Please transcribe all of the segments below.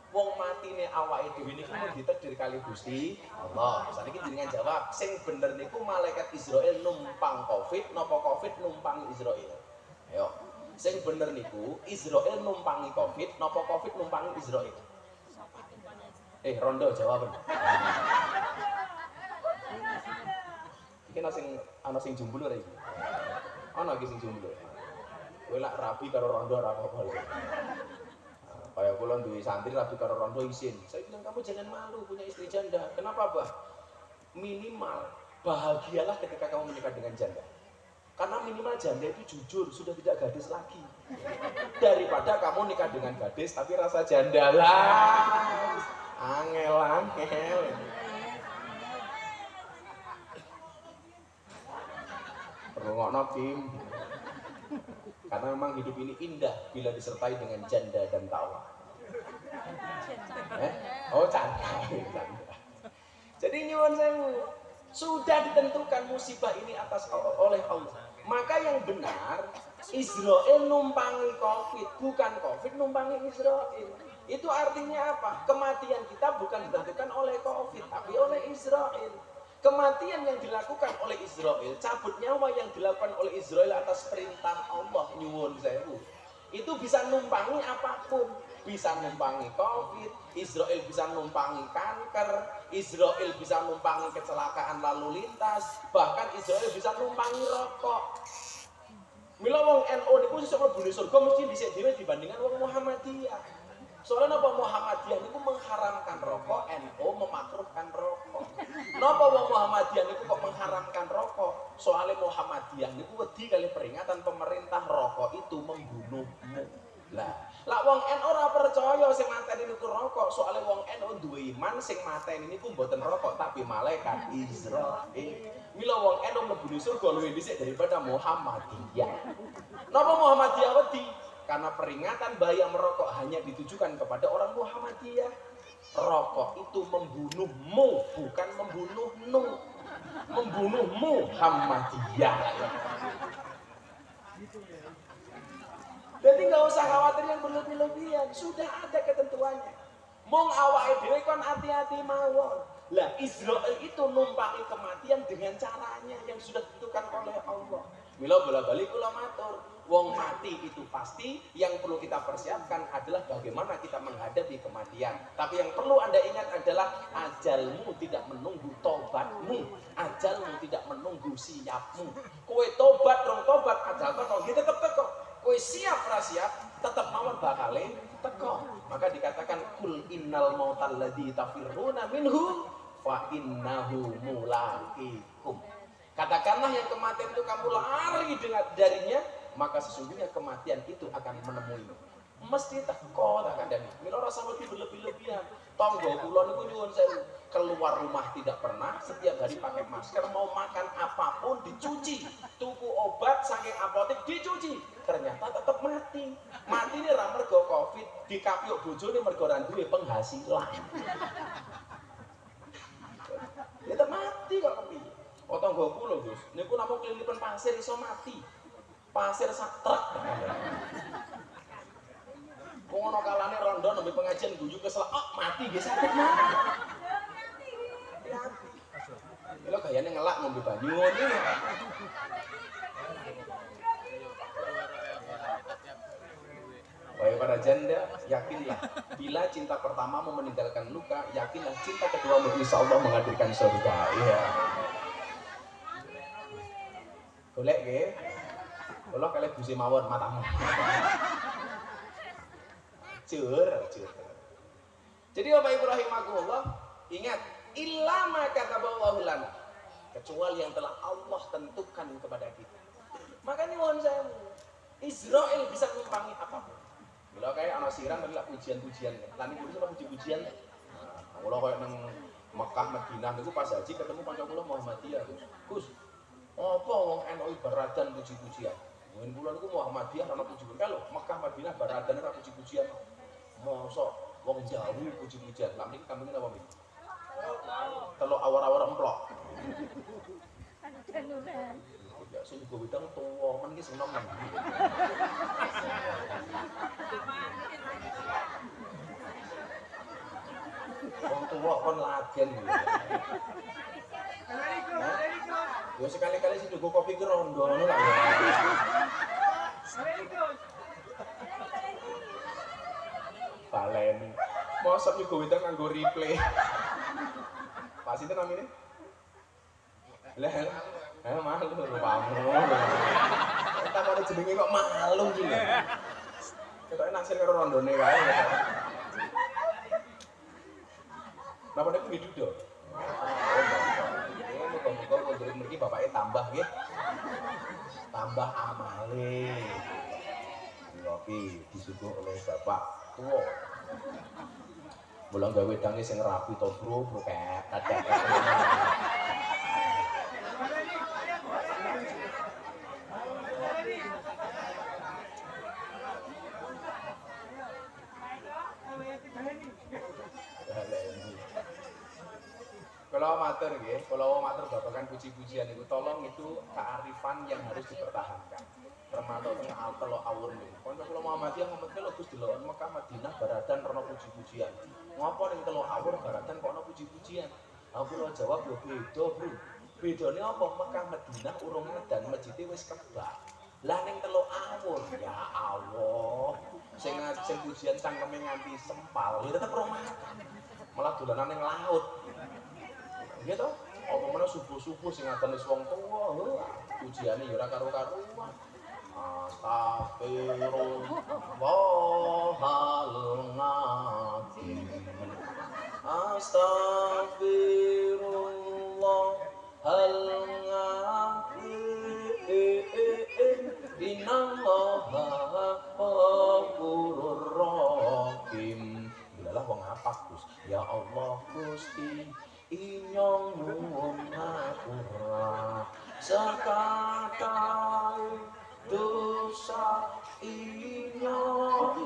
Wong matine awake dhewe niku mun ditakdir kali Gusti Allah. Saniki jenengan jawab, sing bener niku malaikat Israil numpang Covid napa Covid numpangi Israil? Ayo. Sing bener niku Israil numpangi Covid napa Covid numpangi Israil? Rondo jawaban. Iki ana sing jomblo ora iki? Ana iki sing jomblo. Kowe lak rabi karo rondo ora apa-apa. Kayak kula duwe santri rabi karo rondo isin. Saya bilang kamu jangan malu punya istri janda. Kenapa, Bah? Minimal bahagialah ketika kamu menikah dengan janda. Karena minimal janda itu jujur, sudah tidak gadis lagi. Daripada kamu nikah dengan gadis tapi rasa janda lah. Angel. Rungokno Kim. Karena memang hidup ini indah bila disertai dengan janda dan tawa. Oh canda. Jadi nyuwun sewu, sudah ditentukan musibah ini oleh Allah. Maka yang benar Israel numpangi Covid, bukan Covid numpangi Israel. Itu artinya apa? Kematian kita bukan ditentukan oleh Covid, tapi oleh Israel. Kematian yang dilakukan oleh Israel, cabut nyawa yang dilakukan oleh Israel atas perintah Allah, nyuwun sewu, itu bisa numpangi apapun. Bisa numpangi Covid, Israel bisa numpangi kanker, Israel bisa numpangi kecelakaan lalu lintas, bahkan Israel bisa numpangi rokok. Mila wong NU niku sesuk mlebu surga mesti dhisik dhewe dibandingkan wong Muhammadiyah. Soalnya napa Muhammadiyah niku mengharamkan rokok, NU memakruhkan rokok. Napa wong Muhammadiyah niku kok mengharamkan rokok? Soalnya Muhammadiyah niku wedi kali peringatan pemerintah rokok itu membunuhmu. Lah wong NU ora percaya sing mateni niku rokok, soalnya wong NU duwe iman sing mateni niku mboten rokok tapi malaikat Israil. Mila wong NU mlebu surga luwih dhisik daripada Muhammadiyah. Napa Muhammadiyah wedi? Karena peringatan bahaya merokok hanya ditujukan kepada orang Muhammadiyah. Rokok itu membunuhmu, bukan membunuhmu. Membunuhmu Muhammadiyah. Jadi nggak usah khawatir yang berlebih-lebihan, sudah ada ketentuannya. Mong awake dhewe kon hati-hati mawon. Lah Israel itu numpangi kematian dengan caranya yang sudah ditentukan oleh Allah. Mila bola-balik kula matur, wong mati itu pasti, yang perlu kita persiapkan adalah bagaimana kita menghadapi kematian. Tapi yang perlu Anda ingat adalah ajalmu tidak menunggu tobatmu, ajalmu tidak menunggu siapmu. Kowe tobat rong tobat ajal teko tetep teko. Kowe siap ra siap tetep mawon bakale teko. Maka dikatakan kul innal mautal ladzi tafirruna minhu fa innahu mulaqikum. Katakanlah yang kematian itu kamu lari darinya, maka sesungguhnya kematian itu akan menemuimu. Mesti teko tak kandhani. Mila rasa wedi berlebih-lebihan. Tangga kula niku nyuwun sewu, keluar rumah tidak pernah, setiap hari pakai masker, mau makan apapun dicuci, tuku obat saking apotek dicuci, ternyata tetap mati. Mati ini ra mergo Covid, dikapyuk bojone mergo ra duwe penghasilan. Ya mati kok kepiye? Oh tangga kula, Gus. Niku namung kelilipan pasir iso mati. Pasir sak truk. Wong ana kalane rondo nembe pengajian guyu kesel, mati nggih sakit mati. Lha gayane ngelak ngombe banyu ngono. Wahai para janda, yakinlah bila cinta pertamamu meninggalkan luka, yakinlah cinta keduamu insyaallah menghadirkan surga. Iya. Golek nggih. Kula kalih Gusti mawon matamu. Jur. Jadi Bapak Ibu rahimakumullah, ingat illa ma kataballahu lana, kecuali yang telah Allah tentukan kepada kita. Makanya mohon saya, Israel bisa numpangi apapun. Bila kayak anak siram adalah pujian-pujian. Lan niku sama puji-pujian. Kula koyo nang Mekah Madinah niku pas haji ketemu kanca kula Muhammadiyah. Gus, apa wong NU baradan puji-pujian? Mungkin kula niku Muhammadiyah ana puji-pujian. Kalau Mekah Madinah baradan ora puji-pujian. Mosok wong Jawa puji-pujian. Lah niki kambing napa nggih? Telok awar-awar emplok. Ya sing go wedang tuwa men iki seneng. tuwa kon lagen. Ya sekali-kali sih dugo kopi ki rondo ngono lah. Baleni. Mosok nyugo wedang nganggo replay. Pak sinten namine? Lah, malu pamu. Tak kok jenenge kok malu iki lho. Ketoke naksir karo rondone kae. Napa nek kuwi dudo? Muga-muga kondur mriki bapake tambah nggih. Tambah amale. Ngopi disuguh oleh bapak tuwa. Mula gawe wedange sing rapi to, Bro, ketet. Kalau matur babakan puji-pujian itu tolong itu kearifan yang harus dipertahankan. Termasuk teng telo awur niku. Kanca kula Muhammadiyah ngomong lho Gus deloken Mekah Madinah baradan rono puji-pujian. Ngopo ning telo awur baradan kok ono puji-pujian? Aku ora jawab yo beda, Bro. Bedane apa? Mekah Madinah urung ngedan masjide wis kebak. Lah ning telo awur, ya Allah. Sing pujian cangkeme nganti sempal, ya tetep romantis. Malah dolanan ning laut. Nggih to? Apa meneh subuh-subuh sing ngaten wis wong tuwa, pujiane ya ora karo-karuan. Astaghfirullahaladzim. Astaghfirullahaladzim. Innallaha ghafurur rahim. Bilalah wong apa Gus? Ya Allah Gusti inyong nuwun ngapura sekatai dosa inyong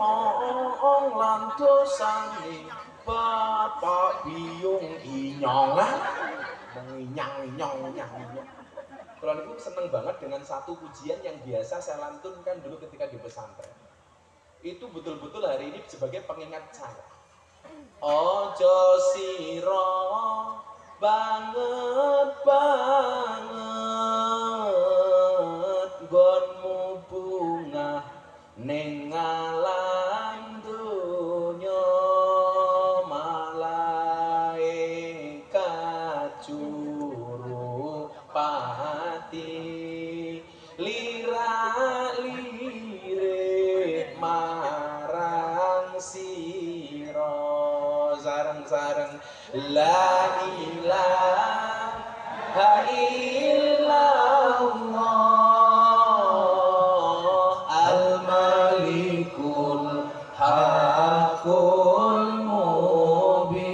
lan dosane bapak biyung inyong menginyang. Kalau niku seneng banget dengan satu pujian yang biasa saya lantunkan dulu ketika di pesantren. Itu betul-betul hari ini sebagai pengingat saya. Ojo siro banget gonmu bunga ning alam dunya malaikat juru pati lirik marang siro sareng-sareng la ilaha illallah al-malikul hakul mubin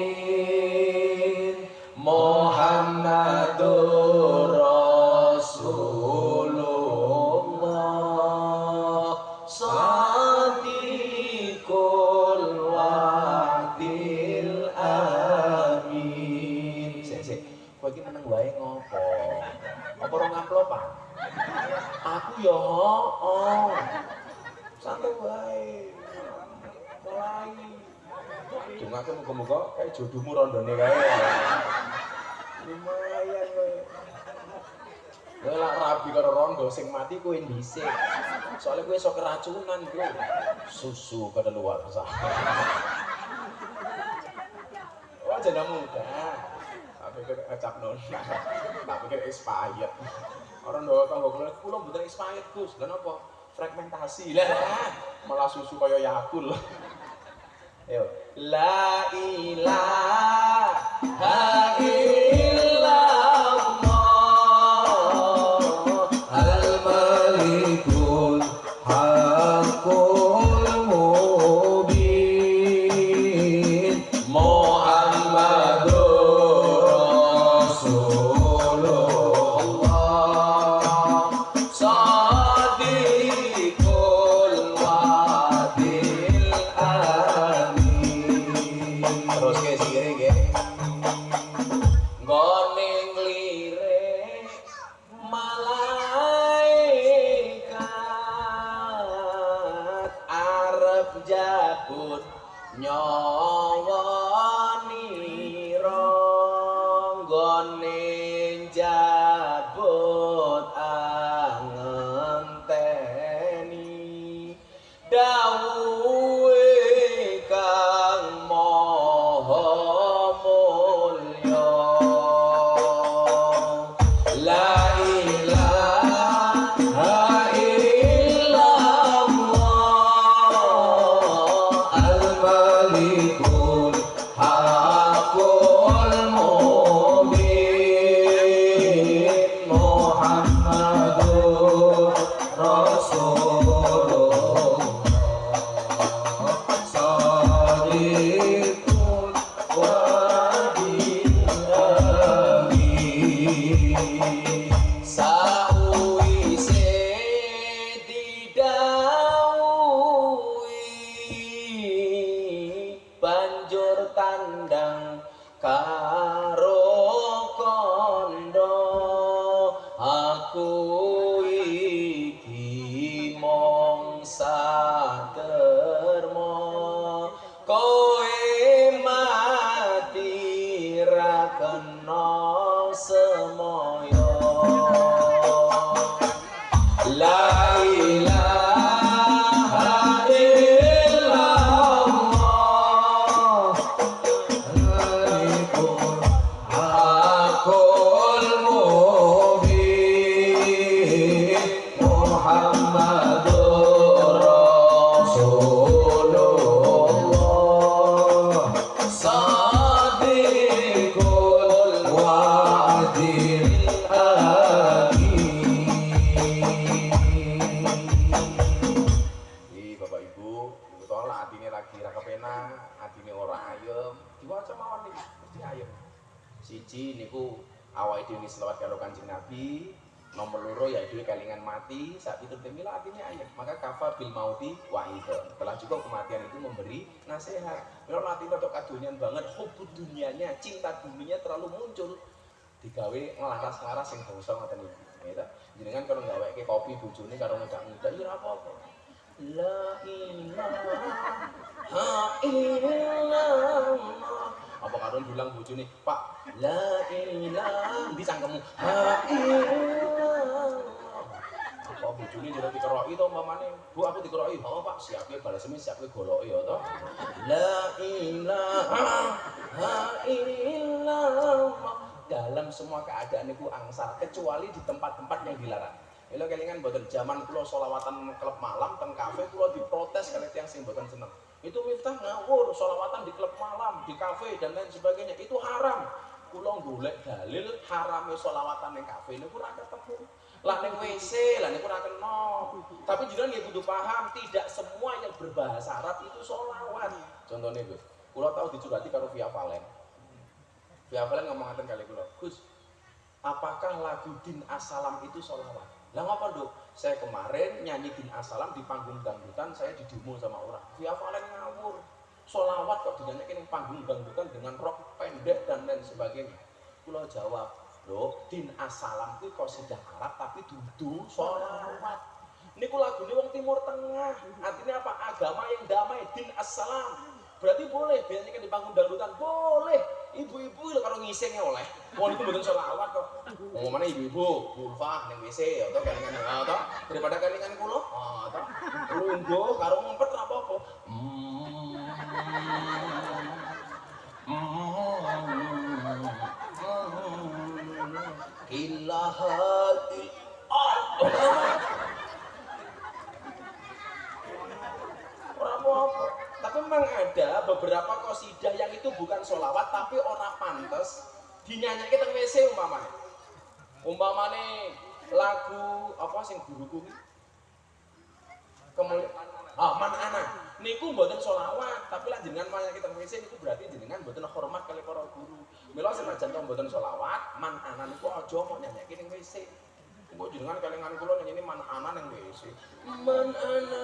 Muhammadur Rasulullah Sadiqul Wadil Amin. Sik, kowe iki meneng wae ngopo? Apa ora ngamplopan? Aku ya hooh. Santai wae. Mulai. Dongake muga-muga kae jodohmu rondone kae. Lumayan kowe. Kowe lak rabi karo rondo sing mati kowe dhisik. Soale kowe iso keracunan, Bro. Susu kadaluarsa. Oh, janda muda. Tak pikir kecap non. Tak pikir expired. Orang doa tanggo kula mboten expired, Gus. Lha napa? Fragmentasi. Lah, malah susu kaya Yakul. Ayo. La ilaha illallah al-malikul hakul mubin Muhammadur Rasulullah Sadiqul Wadil Amin. Terus ke sini ke goning lirik malaikat arep jabut nyawani salikul hakul mubin Muhammadur Rasulullah salikul wadil amin sawise didhawuhi banjur tandang karo kandha aku iki mong saterma kowe mati ra kena semoyo la ilaha illallah halikul hakul mubin Muhammadur Rasulullah sadiqul wa'dil Bapak Ibu, tolak atine lagi ra kepenak, atine ora ayem, diwaca mawon iki mesti ayem. Siji niku awake dhewe selawat karo Kanjeng Nabi, nomor loro yaitu kelingan mati, saat itu temila artinya ayem. Maka kafa bil mauti wa'idon. Telah cukup kematian itu memberi nasihat. Kalau mati untuk kadunian banget, hubud dunianya, cinta dunia terlalu muncul. Digawe ngelaras-ngelaras sing bangsa ngoten iki. Gitu. Jenengan kalau ngaweke kopi bojone karo ngedak-ngedak ya ora apa-apa. La ilaha illallah. Apa karon bilang bojone, "Pak, la ilaha di cangkemmu." Ha illallah. Apa bojone jare dikeroki to umpamane, "Bu, aku dikeroki." "Oh, Pak, siape balesme siape goloki ya to." La ilaha illallah. Dalam semua keadaan itu angsal kecuali di tempat-tempat yang dilarang. Mila kelingan boten zaman kula selawatan klub malam teng kafe kula diprotes kali tiyang sing boten seneng. Itu Miftah ngawur selawatan di klub malam, di kafe dan lain sebagainya. Itu haram. Kula golek dalil harame selawatan ning kafe niku ora ketemu. Lah ning WC, lah niku ora kena. Tapi jenengan nggih kudu paham, tidak semua yang berbahasa Arab itu selawat. Contohnya Gus, kula tahu dicurhati karo Via Valen. Via Valen ngomong ngaten kali kula, "Gus, apakah lagu Din As-Salam itu selawat?" Lah ngapa Dok? Saya kemarin nyanyi Din As-Salam di panggung dangdutan, saya didemo sama orang. Via Valen ngawur. Solawat kok dinyanyikan di panggung dangdutan dengan rok pendek dan lain sebagainya. Kula jawab, Dok, Din As-Salam itu qasidah Arab tapi dudu solawat. Niku lagune wong Timur Tengah. Artinya apa? Agama yang damai, Din As-Salam. Berarti boleh dinyanyikan di panggung dangdutan, boleh. Ibu-ibu lho karo ngising oleh. Wong niku mboten selawat kok. Ngomongane ibu-ibu, Bulfah ning WC atau kelingan atau daripada kelingan kula. Atau lungguh karo ngumpet ra apa-apa. Ilahatil ora apa-apa. Tapi memang ada beberapa qasidah yang itu bukan sholawat tapi orang pantes dinyanyikan teng WC umpamane. Umpamane lagu apa sing guruku iki? Man ana. Niku mboten sholawat, tapi lah jenengan nyanyikan teng WC niku berarti jenengan mboten hormat kali para guru. Mila senajan to mboten sholawat, man ana niku aja mok nyanyikan ning WC. Engko jenengan kelingan kula nyanyi man ana ning WC. Man ana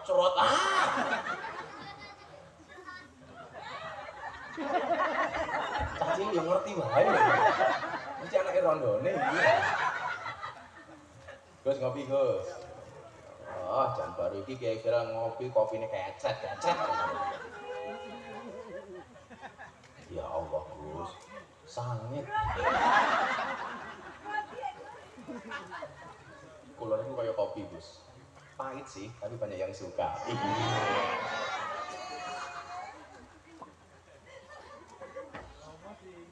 Cerot cacing yang ngerti wae iki anake rondone iki Gus ngopi Gus jan baru iki kira-kira ngopi kofine kecet ya Allah Gus sangit Kulo niku kaya kopi, Gus. Pahit sih, tapi banyak yang suka.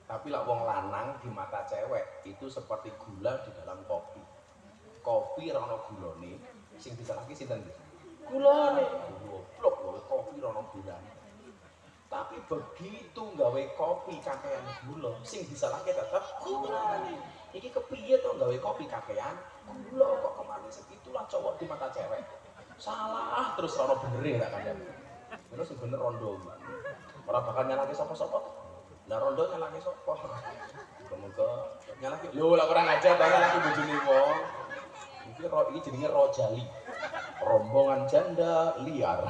Tapi lah wong lanang di mata cewek itu seperti gula di dalam kopi. kopi ora ono gulane, sing disalahke sinten iki? Gulane. Goblok lho kopi ora ono gulane. Tapi begitu gawe kopi kakean gula, sing disalahke tetep gulane. Iki kepiye to gawe kopi kakean gula kok kemanis itulah cowok di mata cewek. Salah terus ora ono benere tak kandhani. Terus sing bener rondo. Ora bakal nyalahke sapa-sapa. Lah rondo nyalahke sapa? Muga-muga nyalahke. Lho lah kurang ajar ta nyalahke bojone wong. Iki jenenge rojali. Rombongan janda liar.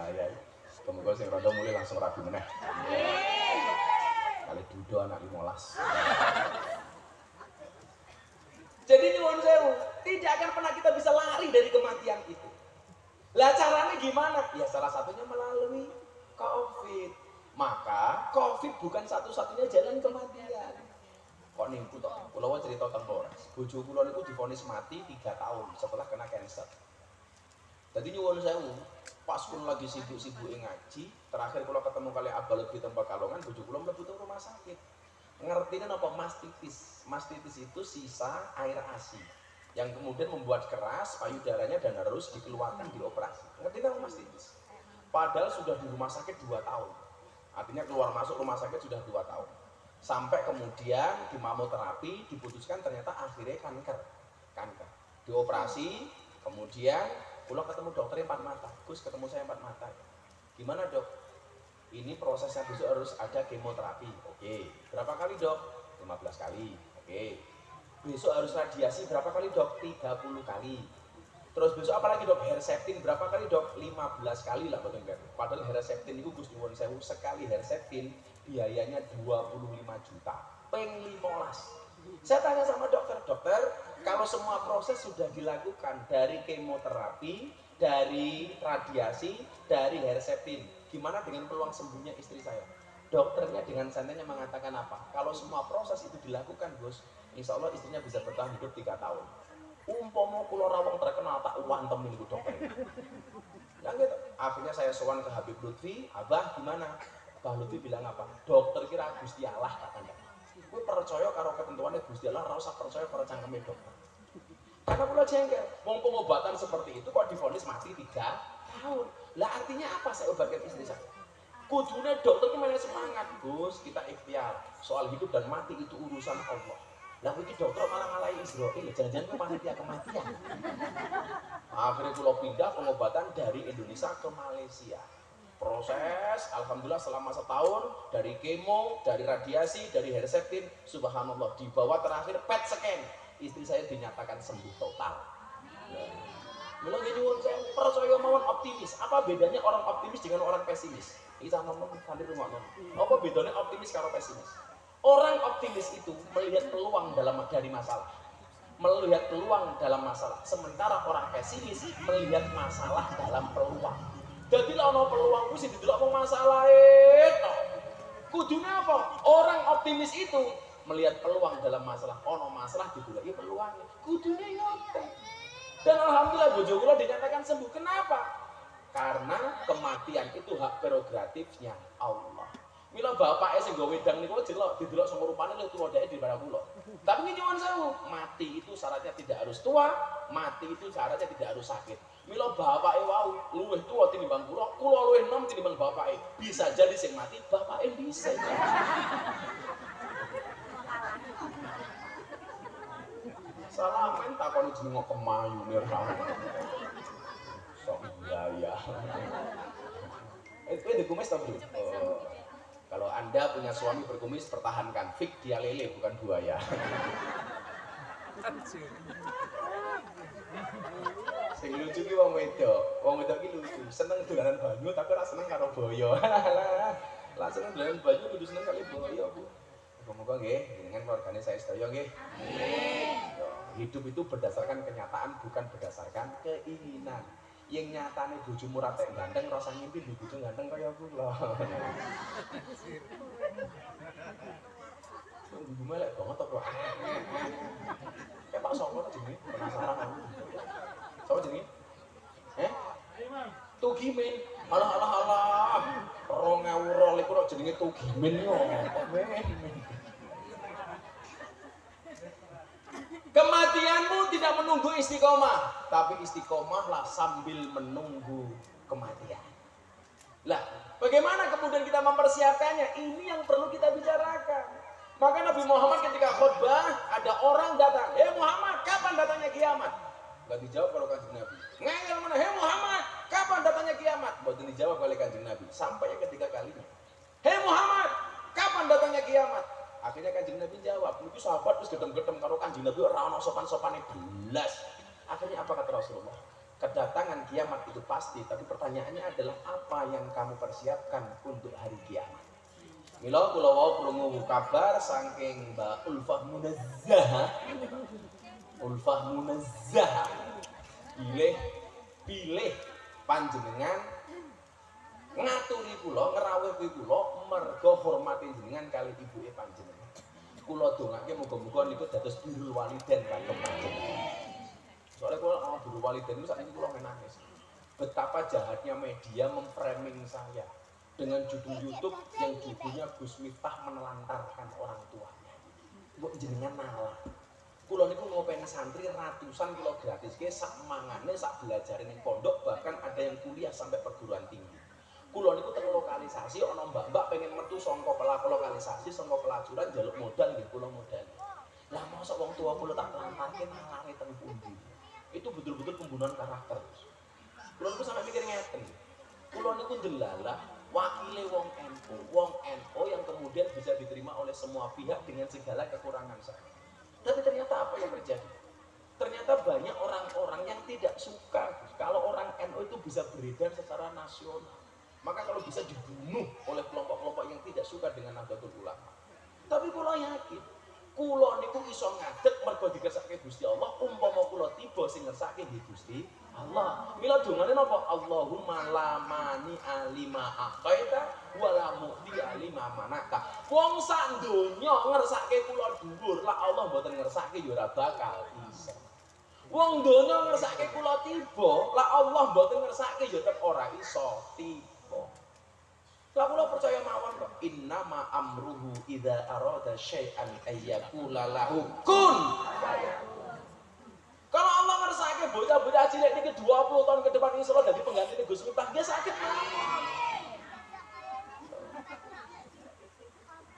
Ya, semoga sing rondo mulai langsung rabi meneh. Kali dudo anak 15. Jadi nyuwun sewu, tidak akan pernah kita bisa lari dari kematian itu. Lah caranya gimana? Ya salah satunya melalui Covid. Maka Covid bukan satu-satunya jalan kematian. Kok niku to? Kula wae cerita teng Polres. Bojo kula niku divonis mati 3 tahun setelah kena kanker. Jadi nyuwun sewu, pas kula lagi sibuk-sibuke ngaji, terakhir kula ketemu kali Abal di tempat Kalongan, bojo kula mlebu teng rumah sakit. Ngertine napa mastitis? Mastitis itu sisa air ASI yang kemudian membuat keras payudaranya dan harus dikeluarkan dioperasi. Ngertine apa mastitis? Padahal sudah di rumah sakit 2 tahun. Artinya keluar masuk rumah sakit sudah 2 tahun. Sampai kemudian di mamoterapi diputuskan ternyata akhirnya kanker. Dioperasi, kemudian kula ketemu dokternya 4 mata. Gus ketemu saya 4 mata. Gimana dok? Ini prosesnya besok harus ada kemoterapi. Oke. Berapa kali dok? 15 kali. Oke. Besok harus radiasi berapa kali dok? 30 kali. Terus besok apa lagi dok? Herceptin berapa kali dok? 15 kali lah betul kan. Padahal Herceptin itu Gus nyuwun sewu sekali Herceptin biayanya 25 juta. Peng 15. Saya tanya sama dokter, kalau semua proses sudah dilakukan dari kemoterapi, dari radiasi, dari Herceptin, gimana dengan peluang sembuhnya istri saya? Dokternya dengan santainya mengatakan apa? Kalau semua proses itu dilakukan, Gus, insya Allah istrinya bisa bertahan hidup 3 tahun. Umpama kula rawang terkenal tak wantem niku dokter. Nah gitu. Akhirnya saya sowan ke Habib Lutfi, Abah gimana? Abah Lutfi bilang apa? Dokter kira Gusti Allah katanya. Kowe percaya karo ketentuannya Gusti Allah, ora usah percaya karo cangkeme dokter. Karena kula jengkel, wong pengobatan seperti itu kok divonis mati 3 tahun. Lah artinya apa saya obatkan istri saya? Kudune dokter itu malah semangat, Gus, kita ikhtiar. Soal hidup dan mati itu urusan Allah. Lah iki dokter malah ngalahi Israil, jangan-jangan ku panitia kematian. Akhirnya kula pindah pengobatan dari Indonesia ke Malaysia. Proses, alhamdulillah selama setahun dari kemo, dari radiasi, dari Herceptin, subhanallah di bawah terakhir PET scan, istri saya dinyatakan sembuh total. Mula nyuwun saya percaya mawon optimis. Apa bedanya orang optimis dengan orang pesimis? Iki sama ngomong sambil rumakno. Apa bedanya optimis karo pesimis? Orang optimis itu melihat peluang dari masalah. Melihat peluang dalam masalah. Sementara orang pesimis melihat masalah dalam peluang. Jadi lah ono peluang ku sing didelok wong masalah itu. Kudune apa? Orang optimis itu melihat peluang dalam masalah. Ono masalah digoleki peluangnya. Kudune ngoten. Dan alhamdulillah bojo kula dinyatakan sembuh. Kenapa? Karena kematian itu hak prerogatifnya Allah. Mila bapake sing nggo wedang niku jelok didelok sing rupane luwih tuwa dhek daripada kula. Tapi nyuwun sewu, mati itu syaratnya tidak harus tua, mati itu syaratnya tidak harus sakit. Mila bapake wau luwih tuwa tinimbang kula luwih enom tinimbang bapake. Bisa jadi sing mati bapake bisa. Salamen takoni jeneng kemayune ra. Sok iya. Kowe dikumis ta, Bro? Kalau Anda punya suami berkumis, pertahankan. Fik dia lele, bukan buaya. Sing lucu ki wong wedok. Wong wedok ki lucu, seneng dolanan banyu tapi ora seneng karo boyo. Lah seneng dolanan banyu kudu seneng kali boyo, Bu. Moga-moga nggih, jenengan keluargane saya sedaya nggih. Amin. Hidup itu berdasarkan kenyataan, bukan berdasarkan keinginan. Yang nyatane bojomu ra tek ganteng rasa ngimpi di bojo ganteng kaya kula. Ibu melek banget apa? Pak sapa to jenenge? Penasaran aku. Sapa jenenge? Tugimin. Alah. 2002 kok jenenge jenenge tugimen yo. Kematianmu tidak menunggu istiqomah, tapi istiqomahlah sambil menunggu kematian. Lah, bagaimana kemudian kita mempersiapkannya? Ini yang perlu kita bicarakan. Maka Nabi Muhammad ketika khutbah, ada orang datang, "Hei Muhammad, kapan datangnya kiamat?" Enggak dijawab kalau Kanjeng Nabi. Ngeyel mana, "Hei Muhammad, kapan datangnya kiamat?" Enggak dijawab oleh Kanjeng Nabi. Sampai yang ketiga kalinya, "Hei Muhammad, kapan datangnya kiamat?" Akhirnya Kanjeng Nabi jawab. Mungkin sahabat terus gedem-gedem karo Kanjeng Nabi ora ono sopan-sopane belas. Akhirnya apa kata Rasulullah? Kedatangan kiamat itu pasti, tapi pertanyaannya adalah apa yang kamu persiapkan untuk hari kiamat? Mila kula wau krungu kabar saking Mbak Ulfah Munazzah. Ulfah Munazzah. Pilih panjenengan ngaturi kula, ngrawuhi kula merga hormati jenengan kali ibuke panjenengan. Kula dongake muga-muga niku dados birrul walidain kagem panjenengan. Soalnya kula birrul walidain niku sakniki kula nangis. Betapa jahatnya media memframing saya dengan judul YouTube yang judulnya Gus Miftah menelantarkan orang tuanya. Mbok jenengan nalar. Kula niku ngopen santri ratusan kilo gratis ke sak mangane sak belajare ning pondok, bahkan ada yang kuliah sampai perguruan tinggi. Kula niku terlokalisasi ana mbak-mbak pengen metu saka lokalisasi saka pelacuran njaluk modal nggih kula modal. Lah mosok wong tua kula tak telantarke nalare teng pundi. Itu betul-betul pembunuhan karakter. Kula niku sampe mikir ngeten. Kula niku ndelalah wakile wong NU yang kemudian bisa diterima oleh semua pihak dengan segala kekurangan saya. Tapi ternyata apa yang terjadi? Ternyata banyak orang-orang yang tidak suka kalau orang NU itu bisa beredar secara nasional. Maka kalau bisa dibunuh oleh kelompok-kelompok yang tidak suka dengan Nahdlatul Ulama. Tapi kula yakin, kula niku iso ngadeg mergo dikersake Gusti Allah, umpama kula tiba sing ngersake nggih Gusti Allah. Mila dongane napa? Allahumma la mani alima aqaita wa la mu'ti alima manaka. Wong sak donya ngersake kula dhuwur, lah Allah mboten ngersake ya ora bakal iso. Wong donya ngersake kula tiba, lah Allah mboten ngersake ya tetep ora iso tiba. Lah kula percaya mawon kok. Innama amruhu idza arada syai'an ayyakula lahu kun fayakun. Kalau Allah ngersake bocah-bocah cilik niki 20 tahun ke depan insya Allah dadi penggantine Gus Miftah, dia sakit mawon.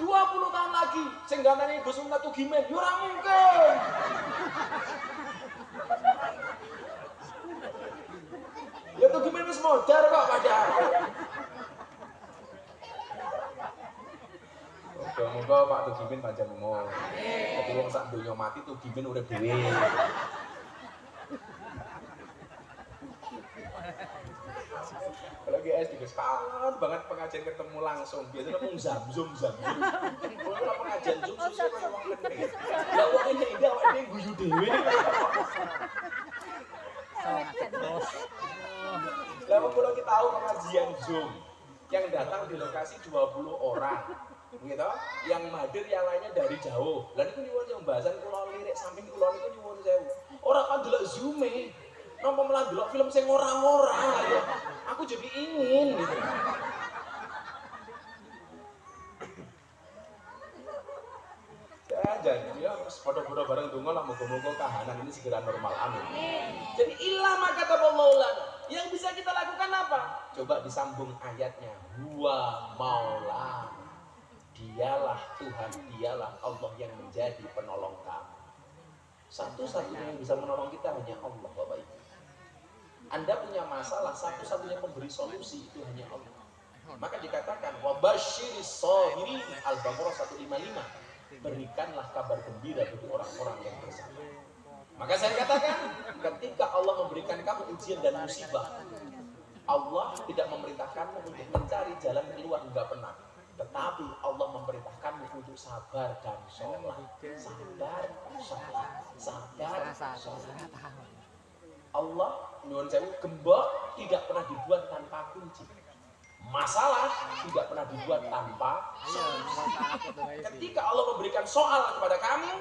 20 tahun lagi sing gantene Gus Miftah tugimen, ya ora mungkin. Ya tugimen wis modar kok padahal. Moga-moga Pak Tugimin panjang umur. Tapi wong sak donya mati Tugimin urip dhewe. Kalau GS juga kangen banget pengajian ketemu langsung. Biasanya mau zoom. Kalau pengajian zoom susah kayak wong gede. Ya wong ini indah awake dhewe guyu dhewe. Lah kalau kita tahu pengajian zoom yang datang di lokasi 20 orang. Gitu, yang hadir yang lainnya dari jauh. Lah niku nyuwun yang bahasan kula lirik samping kula niku nyuwun sewu. Ora kan delok zoom-e. Napa malah delok film sing ora-ora ya. Aku jadi ingin gitu. Jadi ya padha-padha bareng donga lah moga-moga kahanan ini segera normal, amin. Jadi ilama kata Maulana. Yang bisa kita lakukan apa? Coba disambung ayatnya. Huwa maulana. Dialah Tuhan, dialah Allah yang menjadi penolong kamu. Satu-satunya yang bisa menolong kita hanya Allah, Bapak Ibu. Anda punya masalah, satu-satunya pemberi solusi itu hanya Allah. Maka dikatakan wabasyiris shabirin, Al-Baqarah 155. Berikanlah kabar gembira bagi orang-orang yang bersabar. Maka saya katakan, ketika Allah memberikan kamu ujian dan musibah, Allah tidak memerintahkanmu untuk mencari jalan keluar, enggak pernah. Tetapi Allah memerintahkanmu untuk sabar dan sholat. Allah nyuwun sewu, gembok tidak pernah dibuat tanpa kunci. Masalah tidak pernah dibuat tanpa solusi. Ketika Allah memberikan soal kepada kamu,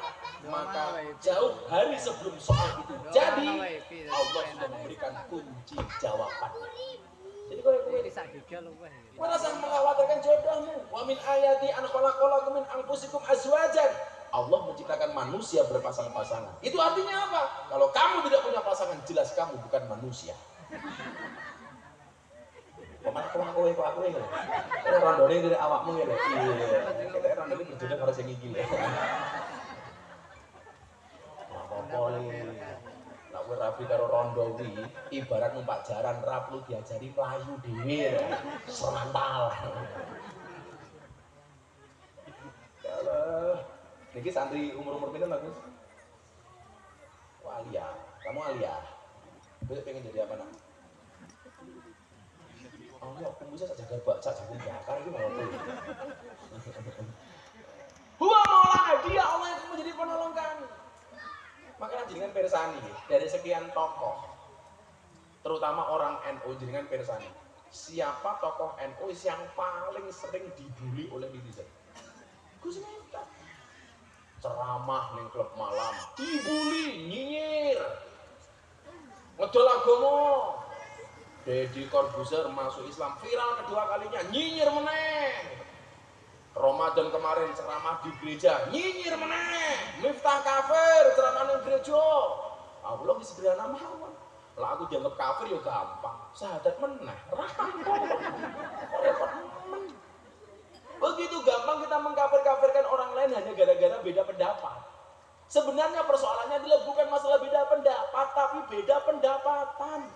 maka jauh hari sebelum soal itu jadi, Allah sudah memberikan kunci jawabannya. Jadi kowe rasa mengkhawatirkan jodohmu. Wa min ayati an khalaqalakum min anfusikum azwajan. Allah menciptakan manusia berpasang-pasangan. Itu artinya apa? Kalau kamu tidak punya pasangan, jelas kamu bukan manusia. Kemana kowe kok aku ngene. Ora rondone dari awakmu ngene. Iya. Kita rondone berjodoh karo sing iki lho. Apa-apa nek kowe rapi karo rondo kuwi ibarat numpak jaran ra perlu diajari mlayu dhewe. Serantal. Kalau niki santri umur-umur pinten Mas? Alia. Kamu Alia. Kowe pengen jadi apa nak? Oh ya, aku bisa jaga bakar itu mau apa? Huwa maula dia Allah yang menjadi penolong kami. Makanya jenengan persani dari sekian tokoh, terutama orang NU jenengan persani. Siapa tokoh NU yang paling sering dibully oleh netizen? Gus Miftah. Ceramah ning klub malam, dibully, nyinyir. Ngedol agama. Deddy Corbuzier masuk Islam viral kedua kalinya, nyinyir meneh. Ramadan kemarin ceramah di gereja, nyinyir meneh. Miftah kafir, ceramah di gereja. Aku lagi sederhana mawon. Lah aku dianggap kafir ya gampang. Syahadat meneh. Repot men. Begitu gampang kita mengkafir-kafirkan orang lain hanya gara-gara beda pendapat. Sebenarnya persoalannya adalah bukan masalah beda pendapat, tapi beda pendapatan.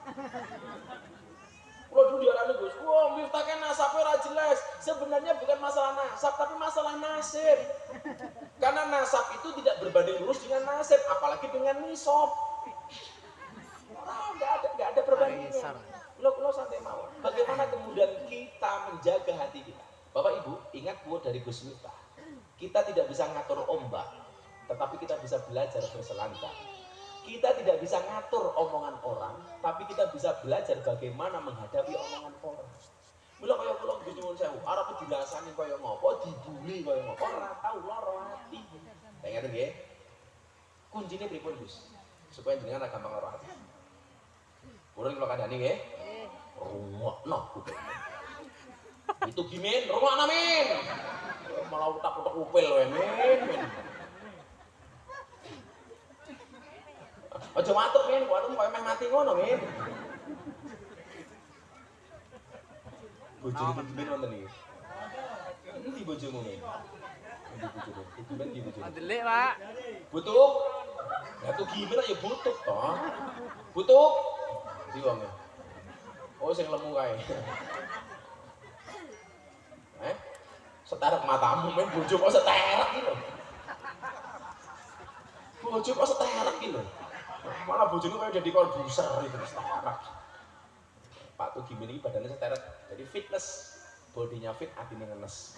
Kalau dulu diarani Gus, wah Miftah kan nasabnya ora jelas. Sebenarnya bukan masalah nasab, tapi masalah nasib. Karena nasab itu tidak berbanding lurus dengan nasib, apalagi dengan nisab. Nggak ada perbandingan. Lo santai mau. Bagaimana kemudian kita menjaga hati kita? Bapak Ibu, ingat quote dari Gus Miftah. Kita tidak bisa ngatur ombak, tetapi kita bisa belajar berselancar. Kita tidak bisa ngatur omongan orang, tapi kita bisa belajar bagaimana menghadapi omongan orang. Mula kaya kula Gus nyuwun sewu, arep dilasani kaya ngopo, dibuli kaya ngopo, ora tau lara ati. Dengar nggih. Kuncine pripun Gus? Supaya jenengan ora gampang lara ati. Purun kula kandhani nggih. Rungokno kuping. Itu gimen, rungokno men. Malah utak-utak upil wae men. Aja matuk men, kuwi koyo meh mati ngono men. Bojone iki wonten iki. Endi bojomu men? Endi bojone? Iki men iki bojone. Adelik, Pak. Butuh. Ya tuh gimana ya butuh toh. Butuh. Di wonge. Oh sing lemu kae. Seterek matamu men bojo kok seterek iki lho. Bojo kok seterek iki lho. Malah bojone kayak Deddy Corbuzier itu seterek. Pak tuh gimana ini badannya seterek. Jadi fitness, bodinya fit, hatinya ngenes.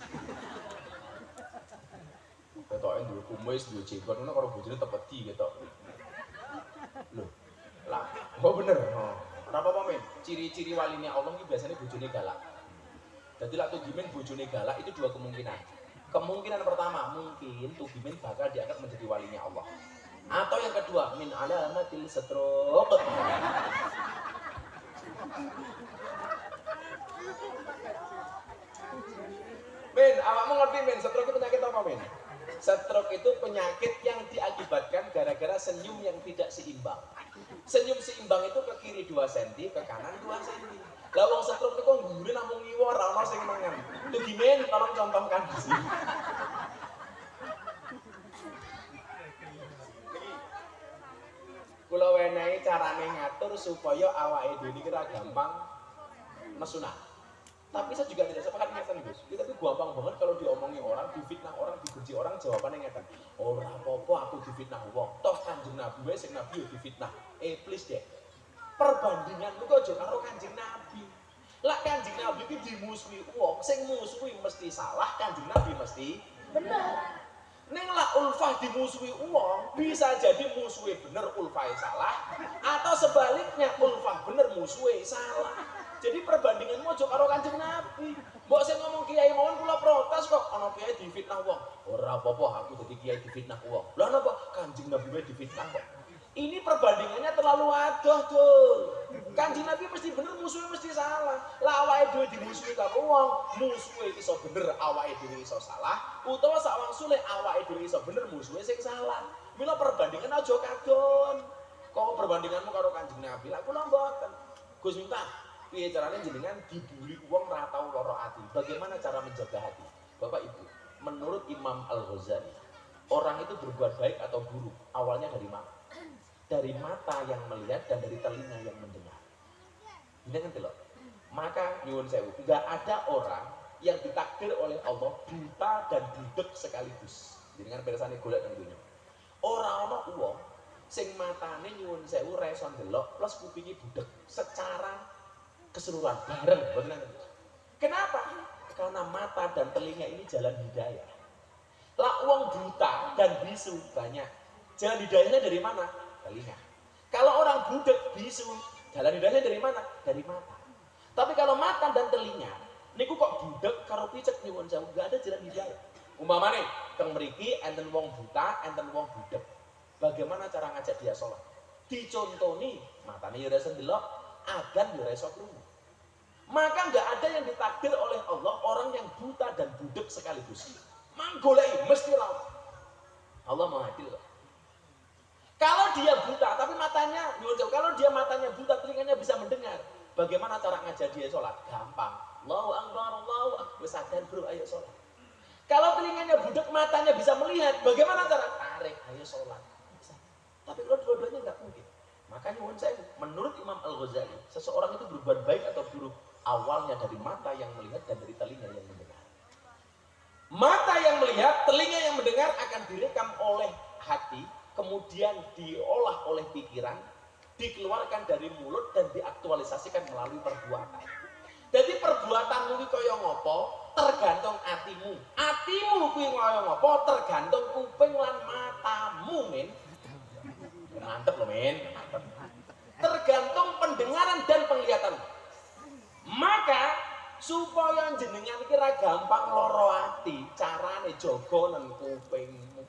Ketoknya dua kumis, dua jenggot, itu kalau bojone tepeti gitu. Loh, lah, oh bener. Kenapa Pak Men? Ciri-ciri walinya Allah ini biasanya bojone galak. Jadi lah Tugimin bojone galak itu dua kemungkinan. Kemungkinan pertama, mungkin Tugimin bakal diangkat menjadi walinya Allah. Atau yang kedua, min alamatil stroke. Men, awakmu ngerti men, stroke itu penyakit apa men? Stroke itu penyakit yang diakibatkan gara-gara senyum yang tidak seimbang. Senyum seimbang itu ke kiri 2 cm, ke kanan 2 cm. Lah wong stroke itu ngguri namung ngiwo ora ono sing mangan. Tugimin tolong contohkan di sini. Kula wenehi carane ngatur supaya awake dhewe iki ora gampang mesuna. Tapi saya juga tidak sepakat ngeten Gus. Tapi gampang banget kalau diomongi orang, difitnah orang, dibenci orang, jawabannya ngeten. Ora apa-apa aku difitnah wong. Toh Kanjeng Nabi wae sing nabi yo difitnah. Please deh. Perbandinganmu kok aja karo Kanjeng Nabi. Lah Kanjeng Nabi iki dimusuhi wong, sing musuhi mesti salah, Kanjeng Nabi mesti benar. Ning lah ulfah dimusuhi wong, bisa jadi musuhe bener ulfahe salah atau sebaliknya ulfah bener musuhe salah. Jadi perbandinganmu aja karo Kanjeng Nabi. Mbok sing ngomong kiai mawon kula protes kok ana kiai difitnah wong. Ora apa-apa aku dadi kiai difitnah wong. Lah napa Kanjeng Nabi wae difitnah kok. Ini perbandingannya terlalu adoh, Dul. Kanjeng Nabi mesti bener, musuhnya mesti salah. Lah awake dhewe dimusuhi karo wong, musuhe iso bener, awake dhewe iso salah, utawa sawangsule awake dhewe iso bener, musuhe sing salah. Mila perbandingan aja kadon. Kok perbandinganmu karo Kanjeng Nabi? Lah kula mboten. Gus Miftah, piye carane jenengan dibuli wong ra tau lara ati? Bagaimana cara menjaga hati? Bapak Ibu, menurut Imam Al-Ghazali, orang itu berbuat baik atau buruk awalnya dari mana? Dari mata yang melihat dan dari telinga yang mendengar. Ini kan loh. Maka nyuwun sewu, enggak ada orang yang ditakdir oleh Allah buta dan budek sekaligus. Jadi kan pirsane golek nang dunya. Ora ana wong sing matane nyuwun sewu ra iso ndelok plus kupinge budek secara keseluruhan bareng, bener. Kenapa? Karena mata dan telinga ini jalan hidayah. Lah wong buta dan bisu banyak. Jalan hidayahnya dari mana? Telinga. Kalau orang budek bisu, jalan hidayahnya dari mana? Dari mata. Tapi kalau mata dan telinga, niku kok budek karo picek nyuwun sewu, enggak ada jalan hidayah. Umpamane teng mriki enten wong buta, enten wong budek. Bagaimana cara ngajak dia sholat? Dicontoni, matane ya ora iso ndelok, adzan ya ora iso krungu. Maka enggak ada yang ditakdir oleh Allah orang yang buta dan budek sekaligus. Manggolei mesti lawan. Allah mau adil kok. Kalau dia buta, tapi matanya, kalau dia matanya buta, telinganya bisa mendengar. Bagaimana cara ngajak dia sholat? Gampang. Allahu Akbar, Allahu Akbar. Sadar bro, ayo sholat. Kalau telinganya budak, matanya bisa melihat. Bagaimana cara? Tarik, ayo sholat. Bisa. Tapi kalau dua-duanya nggak mungkin. Makanya saya, menurut Imam Al-Ghazali, seseorang itu berbuat baik atau buruk awalnya dari mata yang melihat dan dari telinga yang mendengar. Mata yang melihat, telinga yang mendengar akan direkam oleh hati, kemudian diolah oleh pikiran, dikeluarkan dari mulut dan diaktualisasikan melalui perbuatan. Jadi perbuatanmu iki kaya ngopo tergantung atimu. Atimu kuwi kaya ngopo tergantung kuping lan matamu, men. Mantep loh, men. Mantep. Tergantung pendengaran dan penglihatan. Maka supaya jenengan iki ra gampang lara ati, carane jaga nang kupingmu.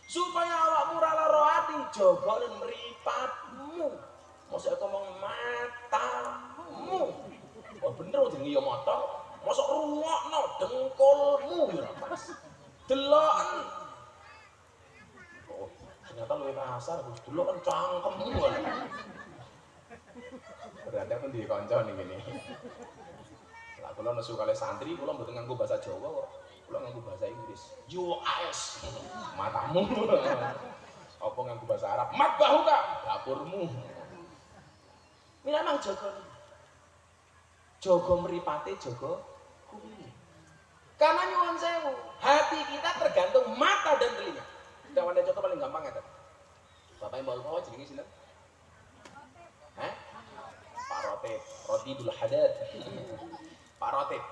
Supaya awakmu ora lara ati, jaga nang mripatmu. Mosok ngomong matamu. Oh bener jenenge ya mata. Mosok rungokno dengkulmu ya pas. Deloken. Oh, ternyata luwih kasar, Gus. Deloken cangkemmu. Berarti aku di kanca ning kene. Lah kula nesu kalih santri, kula mboten nganggo bahasa Jawa kok. Kula nganggo bahasa Inggris. You eyes. Matamu. Apa nganggo bahasa Arab? Mat bahuka, dapurmu. Memang jaga mripate, jaga kuping. Karena nyuwun sewu, hati kita tergantung mata dan telinga. Dawane contoh paling gampang ngeten. Bapak yang bawa jenenge sinten? Hah? Pak Rotib, Rotibul Hadad. Pak Rotib.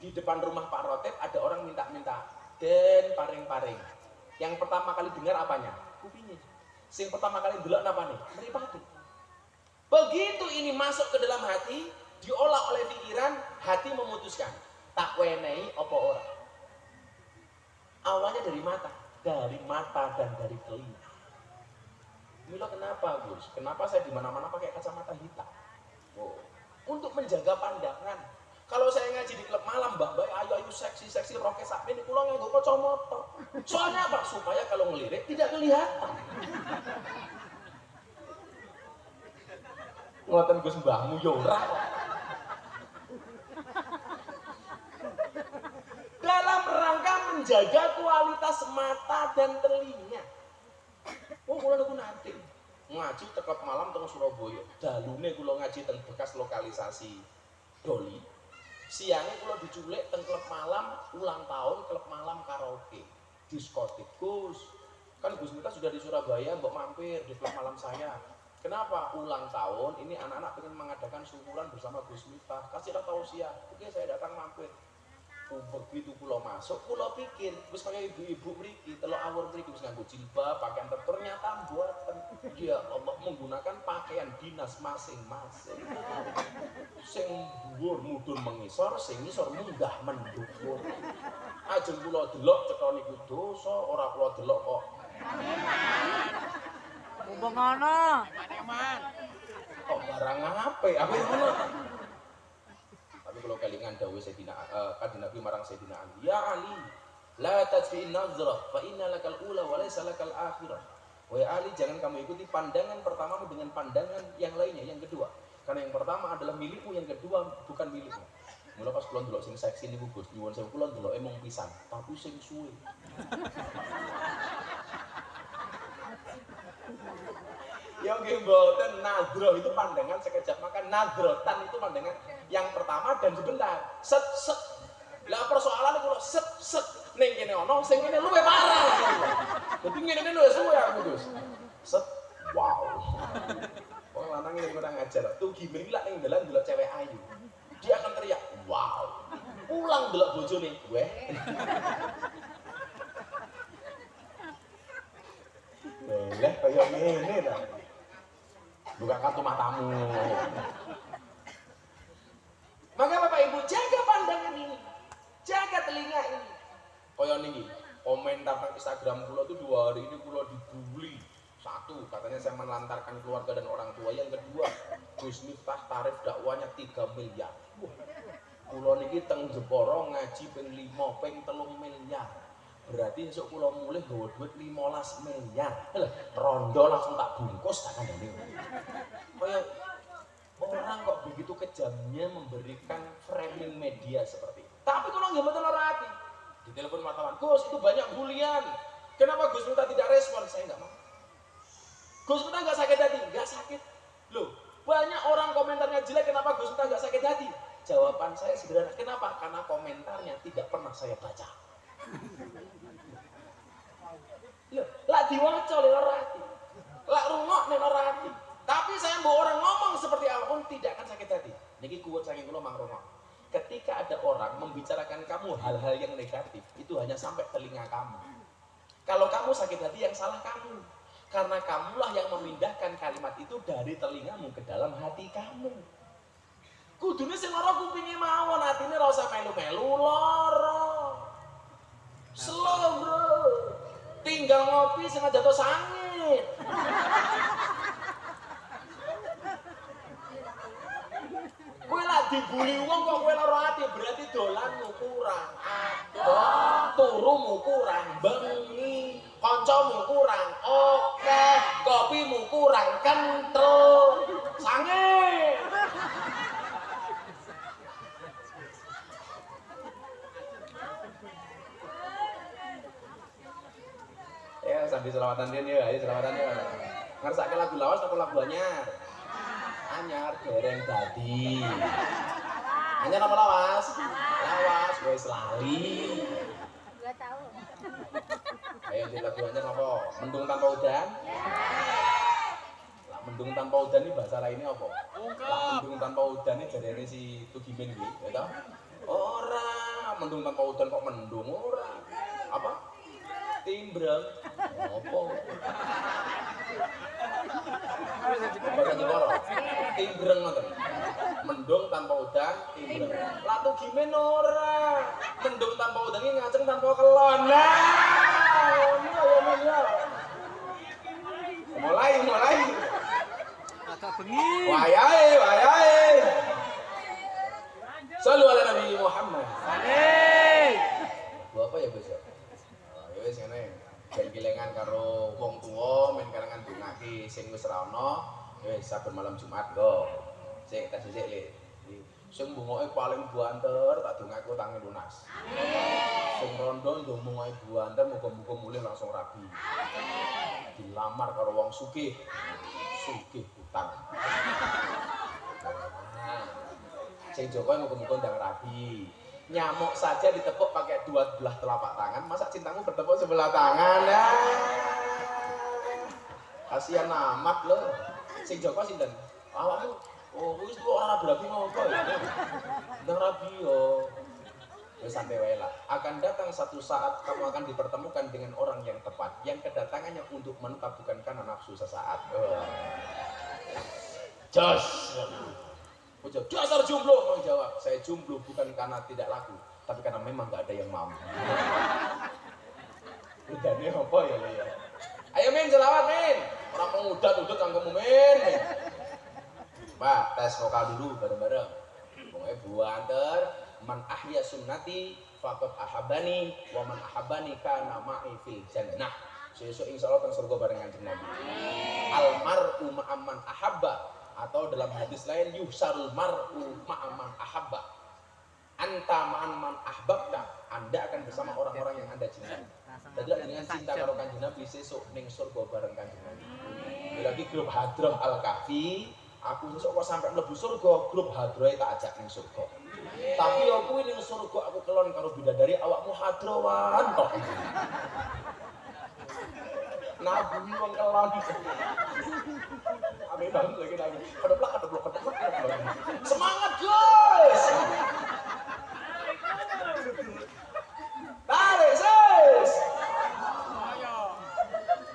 Di depan rumah Pak Rotib ada orang minta-minta den paring-paring. Yang pertama kali dengar apanya? Kupingnya. Sing pertama kali ndelok napa nih? Mripate. Begitu ini masuk ke dalam hati, diolah oleh pikiran, hati memutuskan tak wenehi apa ora. Awalnya dari mata dan dari telinga. Mila kenapa Gus? Kenapa saya di mana-mana pakai kacamata hitam? Oh, untuk menjaga pandangan. Kalau saya ngaji di klub malam, mbak-mbak ayu-ayu seksi roke sakmene kula nganggo kacamata. Soalnya apa? Supaya kalau ngelirik tidak kelihatan. Ngoten Gus mbahmu yo ora kok. Dalam rangka menjaga kualitas mata dan telinga. Oh, kula niku nanti ngaji tekap malam teng Surabaya. Dalune kula ngaji teng bekas lokalisasi Doli. Siangnya kula diculik teng klub malam ulang tahun, klub malam karaoke, diskotik. Gus, kan Gus Miftah sudah di Surabaya, mbok mampir di klub malam saya. Kenapa? Ulang tahun, ini anak-anak pengen mengadakan syukuran bersama Gus Miftah. Kasihlah tausiah. Oke, saya datang mampir. Begitu kula masuk, kula pikir wis kaya ibu-ibu mriki, telok awur mriki wis nganggo jilbab, pakaian ternyata mboten. Ya Allah, menggunakan pakaian dinas masing-masing. Sing dhuwur mudhun mengisor, sing ngisor munggah mendhuwur. Ajeng kula delok cetha niku dosa, ora kula delok kok. Mumpung ngono. Kok barang apik ngono. Tapi kalau kelingan dawuh Sayyidina kanjeng Nabi marang Sayyidina Ali, "Ya Ali, la tajfi'in nazrah fa inna lakal ula wa laysa lakal akhirah." Wahai Ali, jangan kamu ikuti pandangan pertamamu dengan pandangan yang lainnya, yang kedua. Karena yang pertama adalah milikmu, yang kedua bukan milikmu. Mula pas kula ndelok sing seksi niku Gus, nyuwun sewu kula ndelok emong pisan, tapi sing suwe. Ya nggih mboten, nadroh itu pandangan sekejap, maka nadrotan itu pandangan yang pertama dan sebentar. Set set. Lah persoalan kula set set ning kene ono, sing kene luwe parah. Dadi ngene luwe suwe aku Gus. Set. Wow. Wong lanang iki kurang ajar. Tuh gimeng lak ning dalan delok cewek ayu. Dia akan teriak, "Wow." Pulang delok bojone, "Weh." Lah kaya ngene ta. Buka kartu matamu. Maka Bapak Ibu jaga pandangan ini, jaga telinga ini. Kaya niki, komentar tentang Instagram kula tuh 2 hari ini kula dibully. Satu, katanya saya melantarkan keluarga dan orang tua. Yang kedua, Gus Miftah tarif dakwanya 3 miliar. Kula niki teng Jepara ngaji ping 5, ping 3 miliar. Berarti esuk kula mulih gawa duit 15 miliar. Rondo langsung tak bungkus tak kandhane. Kayak orang kok begitu kejamnya memberikan framing media seperti itu. Tapi kalau nggak betul lara hati, di telepon wartawan, "Gus, itu banyak bulian. Kenapa Gus Miftah tidak respon?" Saya nggak mau. Gus Miftah nggak sakit hati, nggak sakit. Loh, banyak orang komentarnya jelek, kenapa Gus Miftah nggak sakit hati? Jawaban saya sederhana, kenapa? Karena komentarnya tidak pernah saya baca. Loh, lak diwaca oleh lara hati, lak rungok nek lara hati. Tapi saya mau orang ngomong seperti apapun tidak akan sakit hati. Niki kuwat saking kula mang rungok. Ketika ada orang membicarakan kamu hal-hal yang negatif, itu hanya sampai telinga kamu. Kalau kamu sakit hati, yang salah kamu. Karena kamulah yang memindahkan kalimat itu dari telingamu ke dalam hati kamu. Kudune sing lara kupinge mawon, atine ora usah melu-melu lara. Slow bro. Tinggal ngopi sing jatuh sangit. Kowe lak dibuli wong kok kowe lara ati, berarti dolanmu kurang adoh, turumu kurang bengi, kancamu kurang oke, kopimu kurang kental. Sangit. Ya sambil selawatan dia nih, ayo selawatan dia. Ngersake lagu lawas atau lagu anyar? Anyar dereng dadi. Anyar apa lawas? Lawas wis lali. 2 tahun. Ayo di lagu anyar apa? Mendung tanpa udan? Lah mendung tanpa udan ini bahasa lainnya apa? Lah mendung tanpa udan ini jarene si Tugimen iki, ya toh? Ora, mendung tanpa udan kok mendung ora. Apa? Timbrang. Apa? Bahasa Jepara. Timbrang ngoten. Mendung tanpa udan, timbrang. Lah Tugimen ora. Mendung tanpa udan iki ngajeng tanpa kelon. Nah, ngono ya. Mulai. Agak bengi. Wayahe. Shallu ala Nabi Muhammad. Bapak ya besok. Ya wis ngene. Ben kilengan karo wong tuwa men kalangan dongake sing wis ra ono, ya wis saben malam Jumat go. Sik tak sisik Le. Sing bungoke paling buanter tak dongake tangi lunas. Amin. Sing rondo ndonga buanter muga-muga mulih langsung rabi. Amin. Dilamar karo wong sugih. Sugih utang. Sing Joko muga-muga ndang rabi. Nyamuk saja ditepuk pakai 2 belah telapak tangan, masa cintamu bertepuk sebelah tangan? Kasihan amat loh. Sing Joko sinten? Awakmu oh wis ora rabi ngopo ya. Ndang rabi yo. Wis santai wae lah. Akan datang satu saat kamu akan dipertemukan dengan orang yang tepat, yang kedatangannya untuk menetap bukan karena nafsu sesaat. Jos. Ojo, dasar jomblo, mau jawab. Saya jomblo bukan karena tidak laku, tapi karena memang nggak ada yang mau. Udah nih apa ya lo ya? Ayo men, selawat men. Orang pengudat udut kanggomu men. Coba tes vokal dulu bareng-bareng. Pokoknya buanter man ahya sunnati faqad ahabani wa man ahabani kana ma'i fil jannah. Sesuk insyaallah teng surga bareng Kanjeng Nabi. Almar'u ma'amman ahabba, atau dalam hadis lain yuhsarul mar'u ma'amman ahabba. Anta ma'amman ahbabta, Anda akan bersama orang-orang yang Anda cintai. Dadlah dengan cinta karo Kanjeng Nabi sesuk ning surga bareng Kanjeng Nabi. Lagi grup Hadrah Al-Kahfi, aku sesuk kok sampai mlebu surga, grup Hadrah tak ajak ning surga. Tapi aku ning surga aku kelon karo bidadari awakmu hadrawan tok. Nabi wong kelon. Ame banget lagi nangis. Kedeplak. Semangat, guys. Tarik, sis.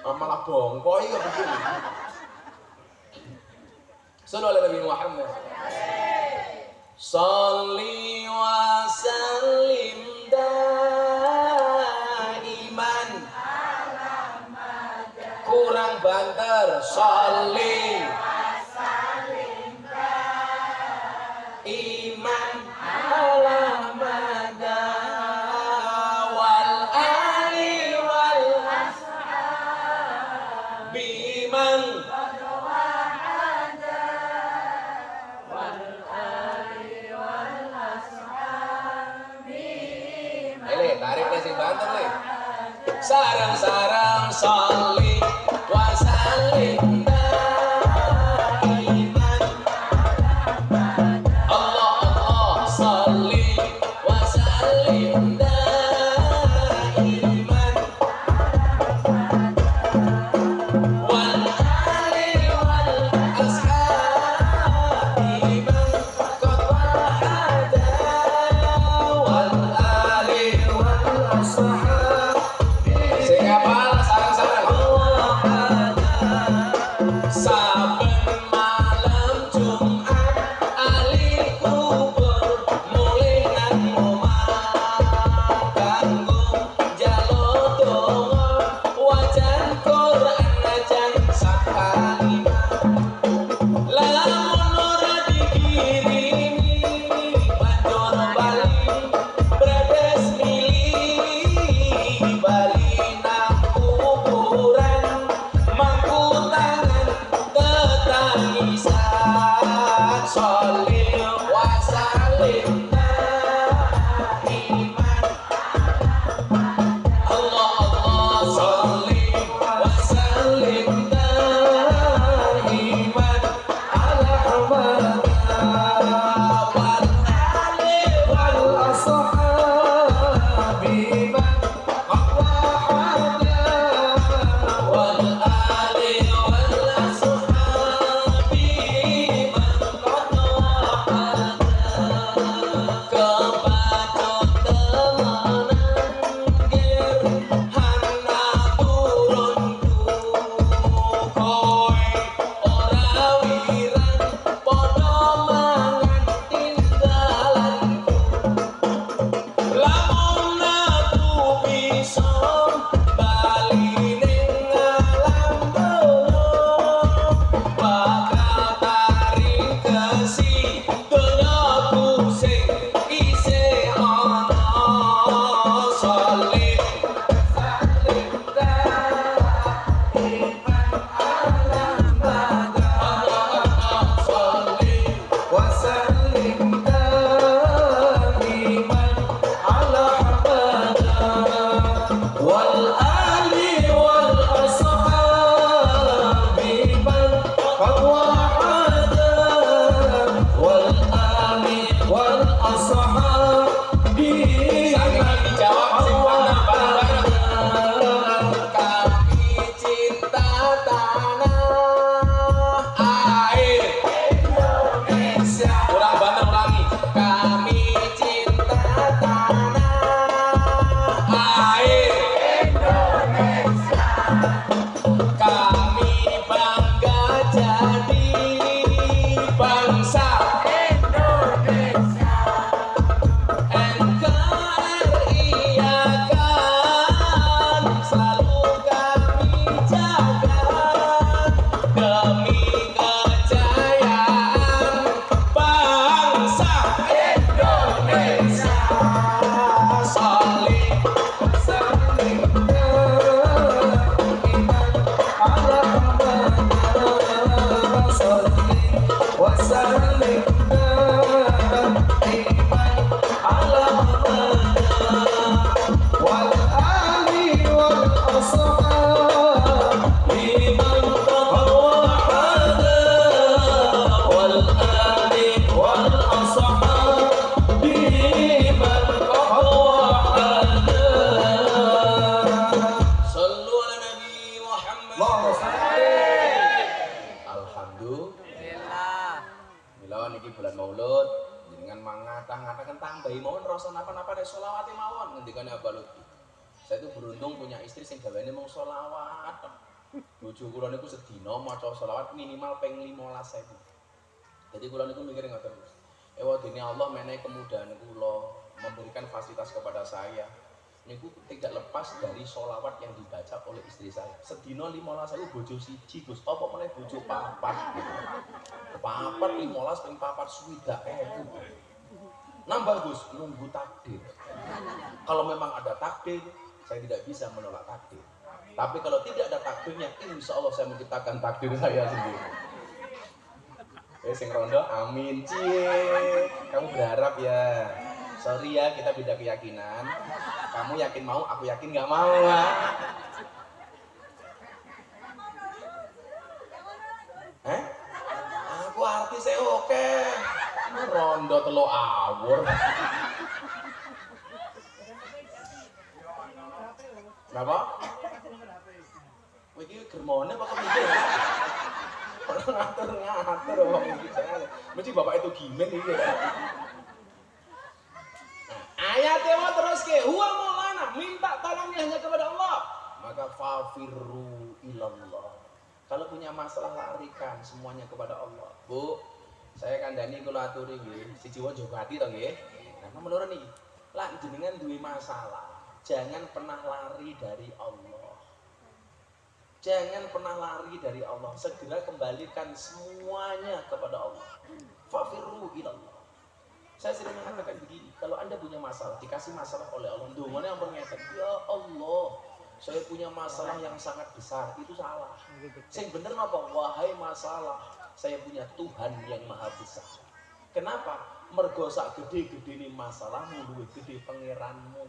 Malah bongkoi kok begini. Sallu ala Nabi Muhammad. Sholli wa sallim daiman. Kurang banter. Sholli wa sallim daiman ala mada wal ali wal ashabi man tarik sing banter le. Sarang-sarang sholli wa sallim daiman. Allah sholli wa sallim daiman. Wal ali wal ashabi man qad wahada wal ali wal ashabi. Sing apal sarang-sarang. Allahumma sholli. Alhamdulillah. Mila niki bulan Maulud dengan mengata-ngatakan tambahi mawon rasa napa-napa nek selawate mawon ngendikane Abah Lutfi. Saya itu beruntung punya istri sing gaweane mung selawat. Bojo kula niku sedina maca selawat minimal ping 15.000. Jadi kula niku mikir ngoten. Ewadene Allah menehi kemudahan kula memberikan fasilitas kepada saya. Niku tidak lepas dari sholawat yang dibaca oleh istri saya. Sedina 15.000 bojo siji Gus, apa meneh bojo papat gitu. Papat 15 ping papat 60.000. Nambah Gus, nunggu takdir. Kalau memang ada takdir, saya tidak bisa menolak takdir. Tapi kalau tidak ada takdirnya, insya Allah saya menciptakan takdir saya sendiri. Sing rondo, amin cie. Kamu berharap ya. Sorry ya, kita beda keyakinan. Kamu yakin mau, aku yakin nggak mau. Aku artis saya oke. Rondo telo awur. Kenapa? Iki germone apa kepiye? Ngatur wong iki saya. Mesti bapak itu gimen iki ya. Ayatnya mau terus ke huwa maulana, minta tolongnya hanya kepada Allah. Maka fafirru ilallah. Kalau punya masalah larikan semuanya kepada Allah. Bu, saya kandhani kula aturi nggih, siji wae jaga ati to nggih. Nah, nomor loro niki, lak jenengan duwe masalah, jangan pernah lari dari Allah. Jangan pernah lari dari Allah, segera kembalikan semuanya kepada Allah. Fafirru ilallah. Saya sering mengatakan begini, kalau Anda punya masalah, dikasih masalah oleh Allah, ndongane yang mengatakan, ya Allah, saya punya masalah yang sangat besar, itu salah. Sing bener apa? Wahai masalah, saya punya Tuhan yang maha besar. Kenapa? Mergo sak gede-gede ini masalahmu, luwih gede pangeranmu.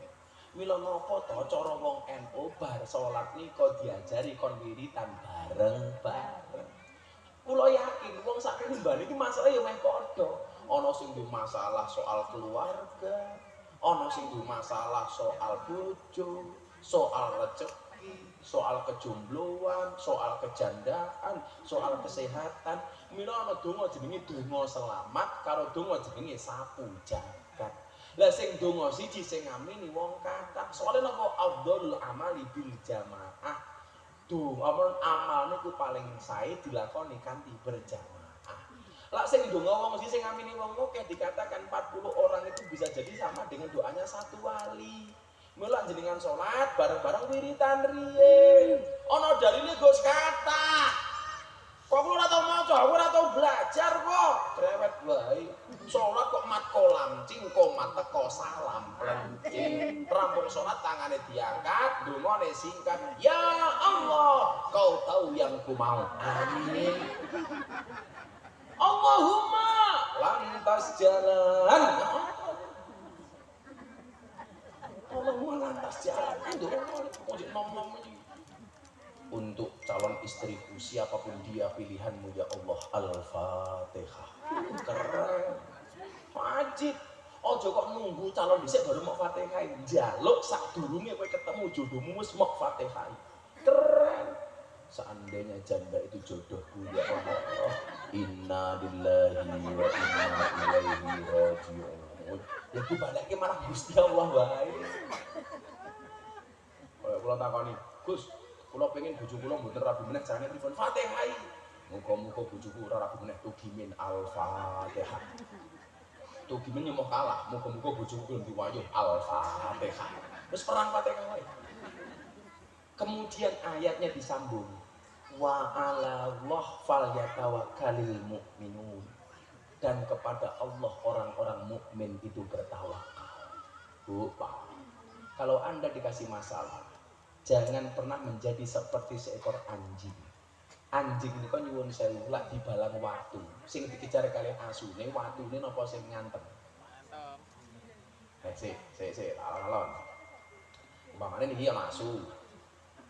Mila napa to cara wong NU bar salat nika diajari kon wiritan bareng-bareng. Kula yakin wong sak pribadi iki masalah ya meh padha. Ana sing duwe masalah soal keluarga, ana sing duwe masalah soal bojo, soal rezeki, soal kejombloan, soal kejandaan, soal kesehatan. Mila ana donga jenenge donga selamat karo donga jenenge sapu jagat. Lah sing donga siji sing ngamini wong kathah. Soale napa afdhalul amali bil jamaah. Amal niku paling sae dilakoni kanthi berjamaah. Lah sing ndonga wong mesti sing ngamini wong akeh dikatakan 40 orang itu bisa jadi sama dengan doanya satu wali. Mula jenengan salat bareng-bareng wiritan riyin. Ana daline Gus kathah. Kok ora tau maca, ora tau belajar kok. Cerewet wae. Salat kok mat kolam, cingkomat teko salam plencing. Rampung salat tangane diangkat, dongane singkat. Ya Allah, kau tahu yang ku mau. Amin. Allahumma lantas jalan. Allahumma lantas jalan. Nom-nom ini. Untuk calon istriku siapapun dia pilihanmu ya Allah, Al-Fatihah. Keren. Wajib. Ojo kok nunggu calon dhisik baru mau Fatihah. Njaluk sadurunge kowe ketemu jodohmu wis mau Fatihah. Keren. Seandainya janda itu jodohku ya Allah. Inna lillahi wa inna ilaihi raji'un. Ya ku baleke marang Gusti Allah wae. Kula takoni, Gus, kula pengen bojo kula mboten rabi meneh carane pripun? Fatihah. Muga-muga bojoku ora rabi meneh tugimin Al-Fatihah. Tugimin yo mau kalah, muga-muga bojoku gelem diwayuh Al-Fatihah. Wis perang Fatihah wae. Kemudian ayatnya disambung. Wa 'alallah falyatawakkalul mu'minun. Dan kepada Allah orang-orang mukmin itu bertawakal. Bu, Pak. Kalau Anda dikasih masalah, jangan pernah menjadi seperti seekor anjing. Anjing ini kan nyuwun sewu lak dibalang watu. Sing dikejar kali asune, watune napa sing ngantem. Sik, alon-alon. Umpamane niki ana asu.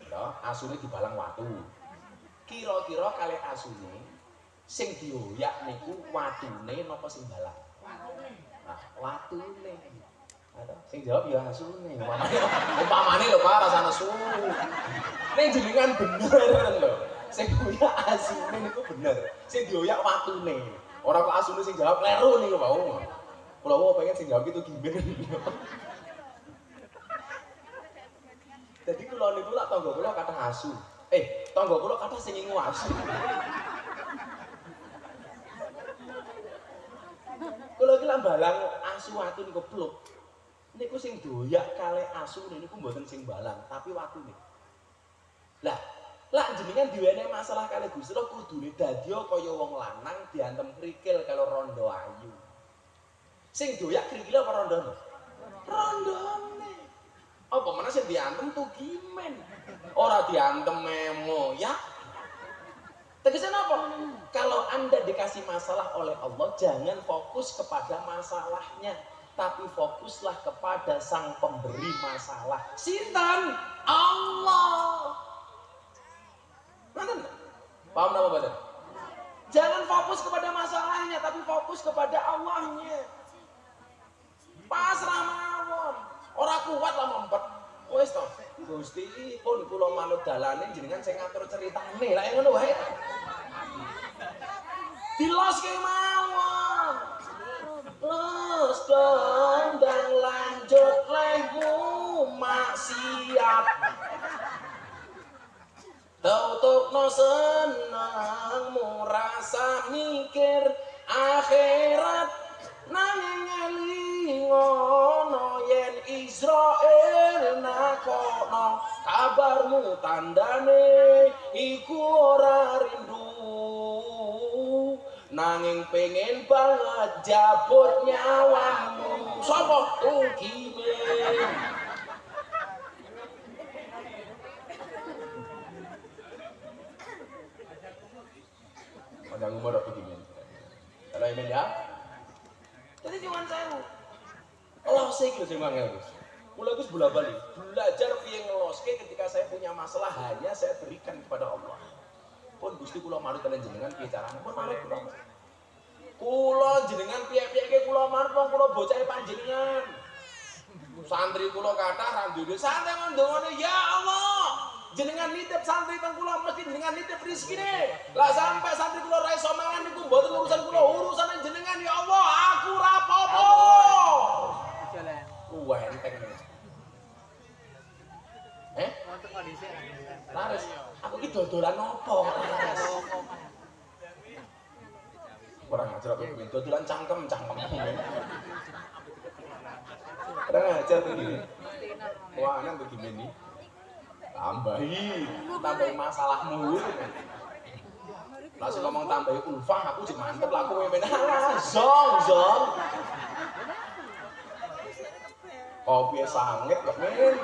Ya, asune dibalang watu. Kira-kira kali asune sing dioyak niku watune napa sing balang? Nah, watune. Sing jawab ya asune. Umpamane lho Pak rasane su. Nek jenengan bener lho. Sing punya asine niku bener. Sing dioyak watune. Ora kok asune sing jawab kleru niku mau. Kula mau pengen sing jawab itu gimben. Jadi kula niku lak tangga kula kathah asu. Tangga kula kathah sing ngingu asu. Kula iki lak balang asu watu niku pluk. Niku sing doyak kalih asu niku mboten sing balang, tapi watune. Lah, lak jenengan diwene masalah kalih Gusti Allah kudune dadi kaya wong lanang diantem krikil kalau rondo ayu. Sing doyak krikile apa rondone? Rondone. Apa meneh sing diantem tugimen. Ora diantem memo ya. Tegasnya apa? Kalau Anda dikasih masalah oleh Allah, jangan fokus kepada masalahnya, tapi fokuslah kepada sang pemberi masalah. Sinten? Allah. Nanti, paham nama badan? Jangan fokus kepada masalahnya, tapi fokus kepada Allahnya. Pasrah mawon. Ora kuat lah mempet. Wis to, Gusti pun kula manut dalane jenengan sing ngatur ceritane. Lah ngono wae. Diloske mawon. Los dong dan lanjut lehmu maksiat. Tautukno senengmu rasa mikir akhirat nanging elingono yen Israel nakono kabarmu tandane iku ora rindu nanging pengen banget jabut nyawamu sapa ukime. Yang umur apa gimana? Kalau ini ya, jadi jangan saya. Allah saya kira saya ngangel Gus. Mulai Gus bola balik, belajar piye ngeloske ketika saya punya masalah hanya saya berikan kepada Allah. Pun Gusti kula manut kalian jenengan piye carane? Pun manut kula. Kula jenengan piye-piye kula manut wong kula bocahe panjenengan. Santri kula kathah ra duwe santai ngondongane ya Allah. Jenengan nitip santri teng kula mesti jenengan nitip rezekine. Lah sampai santri kula ra iso mangan niku mboten urusan kula, urusane jenengan ya Allah, aku ra apa-apa. Jalan. Enteng. Wonten kok dhisik. Laris, aku iki dodolan opo? Kurang ajar aku iki dodolan cangkem. Kurang ajar begini. Wah, nang begini. Tambahi masalahmu. Langsung ngomong tambahi ulfah, aku jadi mantep lah aku memen. Zong. Kopi sangit kok men.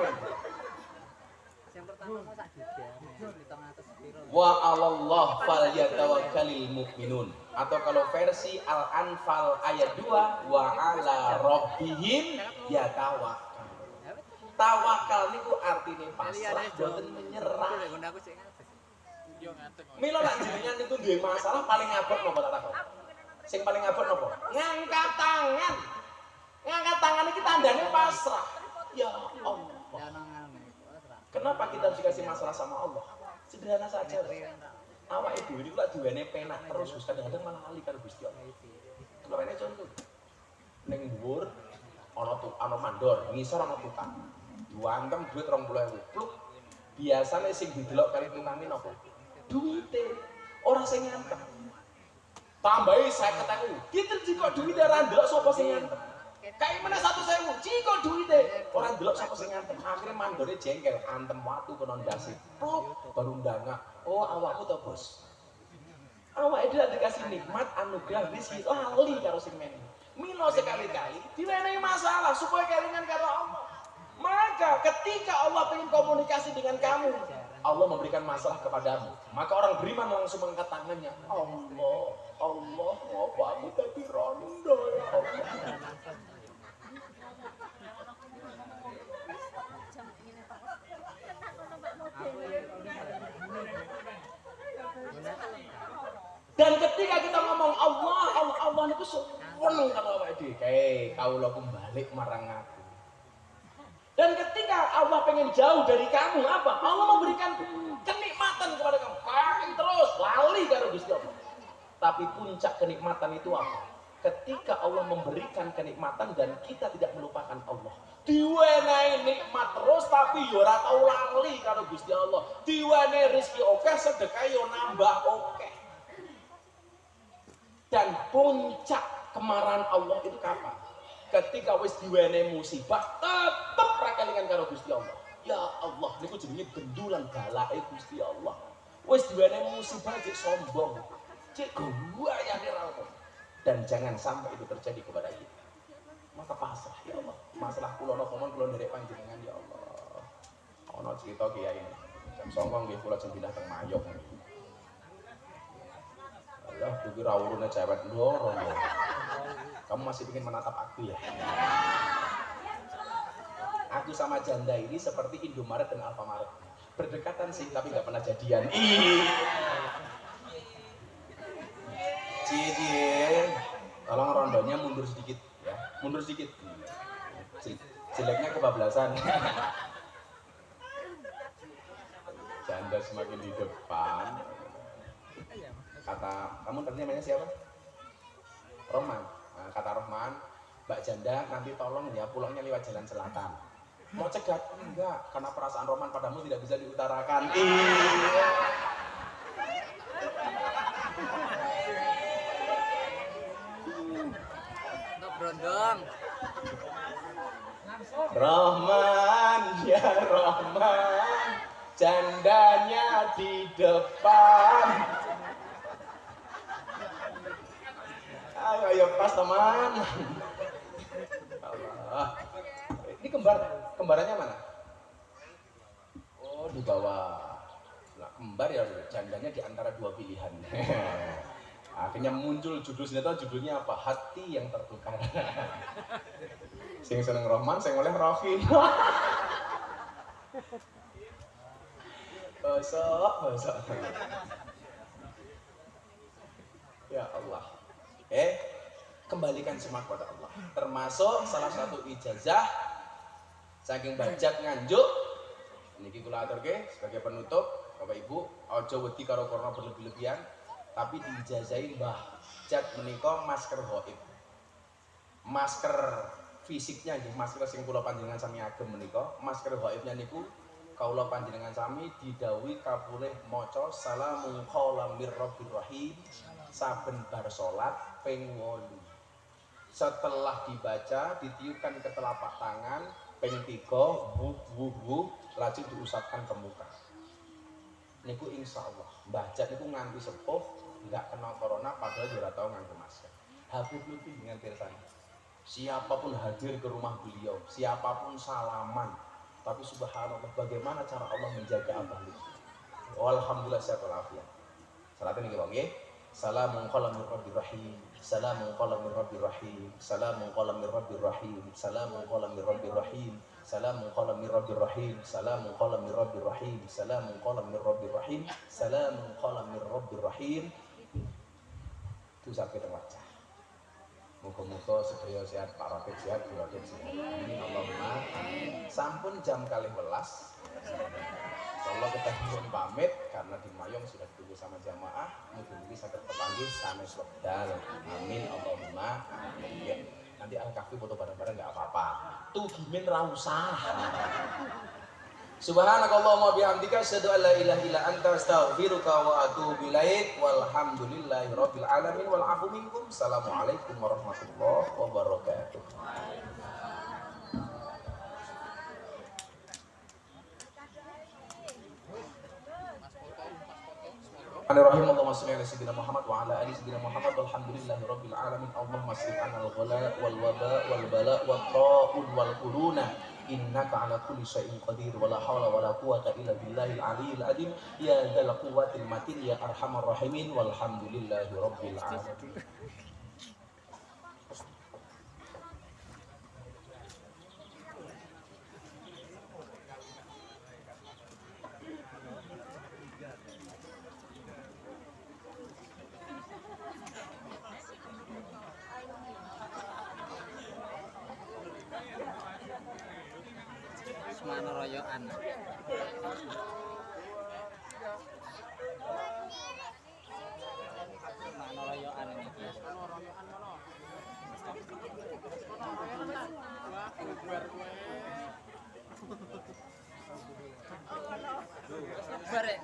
Yang pertama mau sak juga, di tengah atas piro. Wa 'alallah falyatawakkalul mu'minun. Atau kalau versi Al-Anfal ayat 2, wa 'ala rabbihim yatawakkal. Tawakal niku artine pasrah, boten menyerah. Mila lak jenengan niku duwe masalah paling abot napa tak takon? Sing paling abot napa? Ngangkat tangan. Ngangkat tangan iki tandane pasrah. Ya Allah. Kenapa kita harus dikasih masalah sama Allah? Sederhana saja. Awake dhewe niku lak duwene penak terus kadang-kadang malah lali karo Gusti Allah. Kalau ini contoh. Ning dhuwur ana mandor, ngisor ana tukang. Diwantem duit 20.000 pluk. Biasane sing didelok kali tukange napa? Duite. Ora sing nyantem. Tambahi 50.000. Kita jika duite ra ndelok sapa sing nyantem. Kae meneh 100.000. Jika duite ora ndelok sapa sing nyantem. Akhire mandore jengkel, antem watu kena ndase. Pluk baru ndangak. Oh, awakmu to, Bos. Awake dhewe dikasih nikmat anugerah rezeki lali karo sing meneh. Milo sekali-kali diwenehi masalah supaya kelingan karo Allah. Maka ketika Allah ingin komunikasi dengan kamu, Allah memberikan masalah kepadamu. Maka orang beriman langsung mengangkat tangannya. Allah, apa aku tadi rondo ya Allah. Dan ketika kita ngomong Allah itu seneng karo awake dhewe. Kaula kembali marang aku. Dan ketika Allah pengen jauh dari kamu apa? Allah memberikan kenikmatan kepada kamu. Main terus, lali karo Gusti Allah. Tapi puncak kenikmatan itu apa? Ketika Allah memberikan kenikmatan dan kita tidak melupakan Allah. Diwenehi nikmat terus tapi yo ora tau lali karo Gusti Allah. Diwenehi rezeki oke, sedekah yo nambah oke. Dan puncak kemarahan Allah itu kapan? Ketika wis diwenehi musibah tetep ra kelingan karo Gusti Allah. Ya Allah, niku jenenge gendulan balake Gusti Allah. Wis diwenehi musibah cek sombong. Cek gua ya ra. Dan jangan sampai itu terjadi kepada kita. Maka pasrah ya Allah. Masalah kula napa mon kula nderek panjenengan ya Allah. Ana cerita kiai ini. Jam 09.00 nggih kula jeng pindah teng Mayok. Allah, iki ra urune cewek ndoro. Kamu masih ingin menatap aku ya? Aku sama janda ini seperti Indomaret dan Alfamaret. Berdekatan sih tapi nggak pernah jadian. Cie, tolong rondonya mundur sedikit ya, mundur sedikit. Jeleknya kebablasan. Janda semakin di depan. Kata kamu tadi namanya siapa? Roman. Nah, kata Roman, Mbak Janda nanti tolong ya pulangnya lewat jalan selatan. Mau cegat? Enggak, karena perasaan Roman padamu tidak bisa diutarakan. Iya. Berondong. Rahman ya Rahman, jandanya di depan. Ayo pas teman. Allah. Ini kembarannya mana? Oh di bawah. Nah, kembar ya jandanya di antara dua pilihan. Akhirnya muncul judulnya apa? Hati yang tertukar. Sing seneng Rahman, sing oleh Rahim. Bosok. Ya Allah. Kembalikan semua kepada Allah. Termasuk salah satu ijazah saking bajak nganjuk. Niki kula aturke sebagai penutup, Bapak Ibu, aja wedi karo corona berlebih-lebihan. Tapi diijazahi Mbah Jat menika masker gaib. Masker fisiknya nggih, masker sing kula panjenengan sami agem menika, masker gaibnya niku kaula panjenengan sami didhawuhi kapulih maca salamun qaulam mir rabbir rahim saben bar salat ping 8. Setelah dibaca ditiupkan ke telapak tangan ping 3 wuh lajeng diusapkan ke muka. Niku insyaallah Mbah Jat niku nganti sepuh nggak kena corona padahal juga tahu nganggo masker. Habib Lutfi dengan pirsani. Siapapun hadir ke rumah beliau, siapapun salaman. Tapi subhanallah bagaimana cara Allah menjaga Abah Lutfi. Alhamdulillah sehat walafiat. Salatnya niki nggih. Salamun qala mir rabbir rahim. Salamun qala mir rabbir rahim. Salamun qala mir rabbir rahim. Salamun qala mir rabbir rahim. Salamun qala mir rabbir rahim. Salamun qala mir rabbir rahim. Salamun qala mir rabbir rahim. Salamun qala mir rabbir rahim. Itu sampai terwajah. Muga-muga sedaya sehat, Pak Rafiq sehat, Bu Rafiq sehat. Amin Allahumma. Sampun jam 11. Insyaallah kita pun pamit karena di Mayong sudah ditunggu sama jamaah. Mugi-mugi saged kepanggih sanes wekdal. Amin Allahumma. Amin. Nanti Al-Kahfi foto bareng-bareng enggak apa-apa. Tuh gimin ra usah. Subhanakallahumma bihamdika asyhadu an la ilaha illa anta astaghfiruka wa atubu ilaik. Walhamdulillahi rabbil alamin wal afu minkum. Assalamualaikum warahmatullahi wabarakatuh. Bismillahirrahmanirrahim. Allahumma shalli ala sayyidina Muhammad wa ala ali sayyidina Muhammad. Walhamdulillahi rabbil alamin. Allahumma shrif 'anil ghala wal waba wal bala wat ta'un wal quruna. Innaka ala kulli syai'in qadir wa la haula wa la quwwata illa billahil aliyyil azim. Ya dzal quwwatil matin ya arhamar rahimin. Walhamdulillahi rabbil alamin. Semana raya. royokan. Mana royokan ini? Bare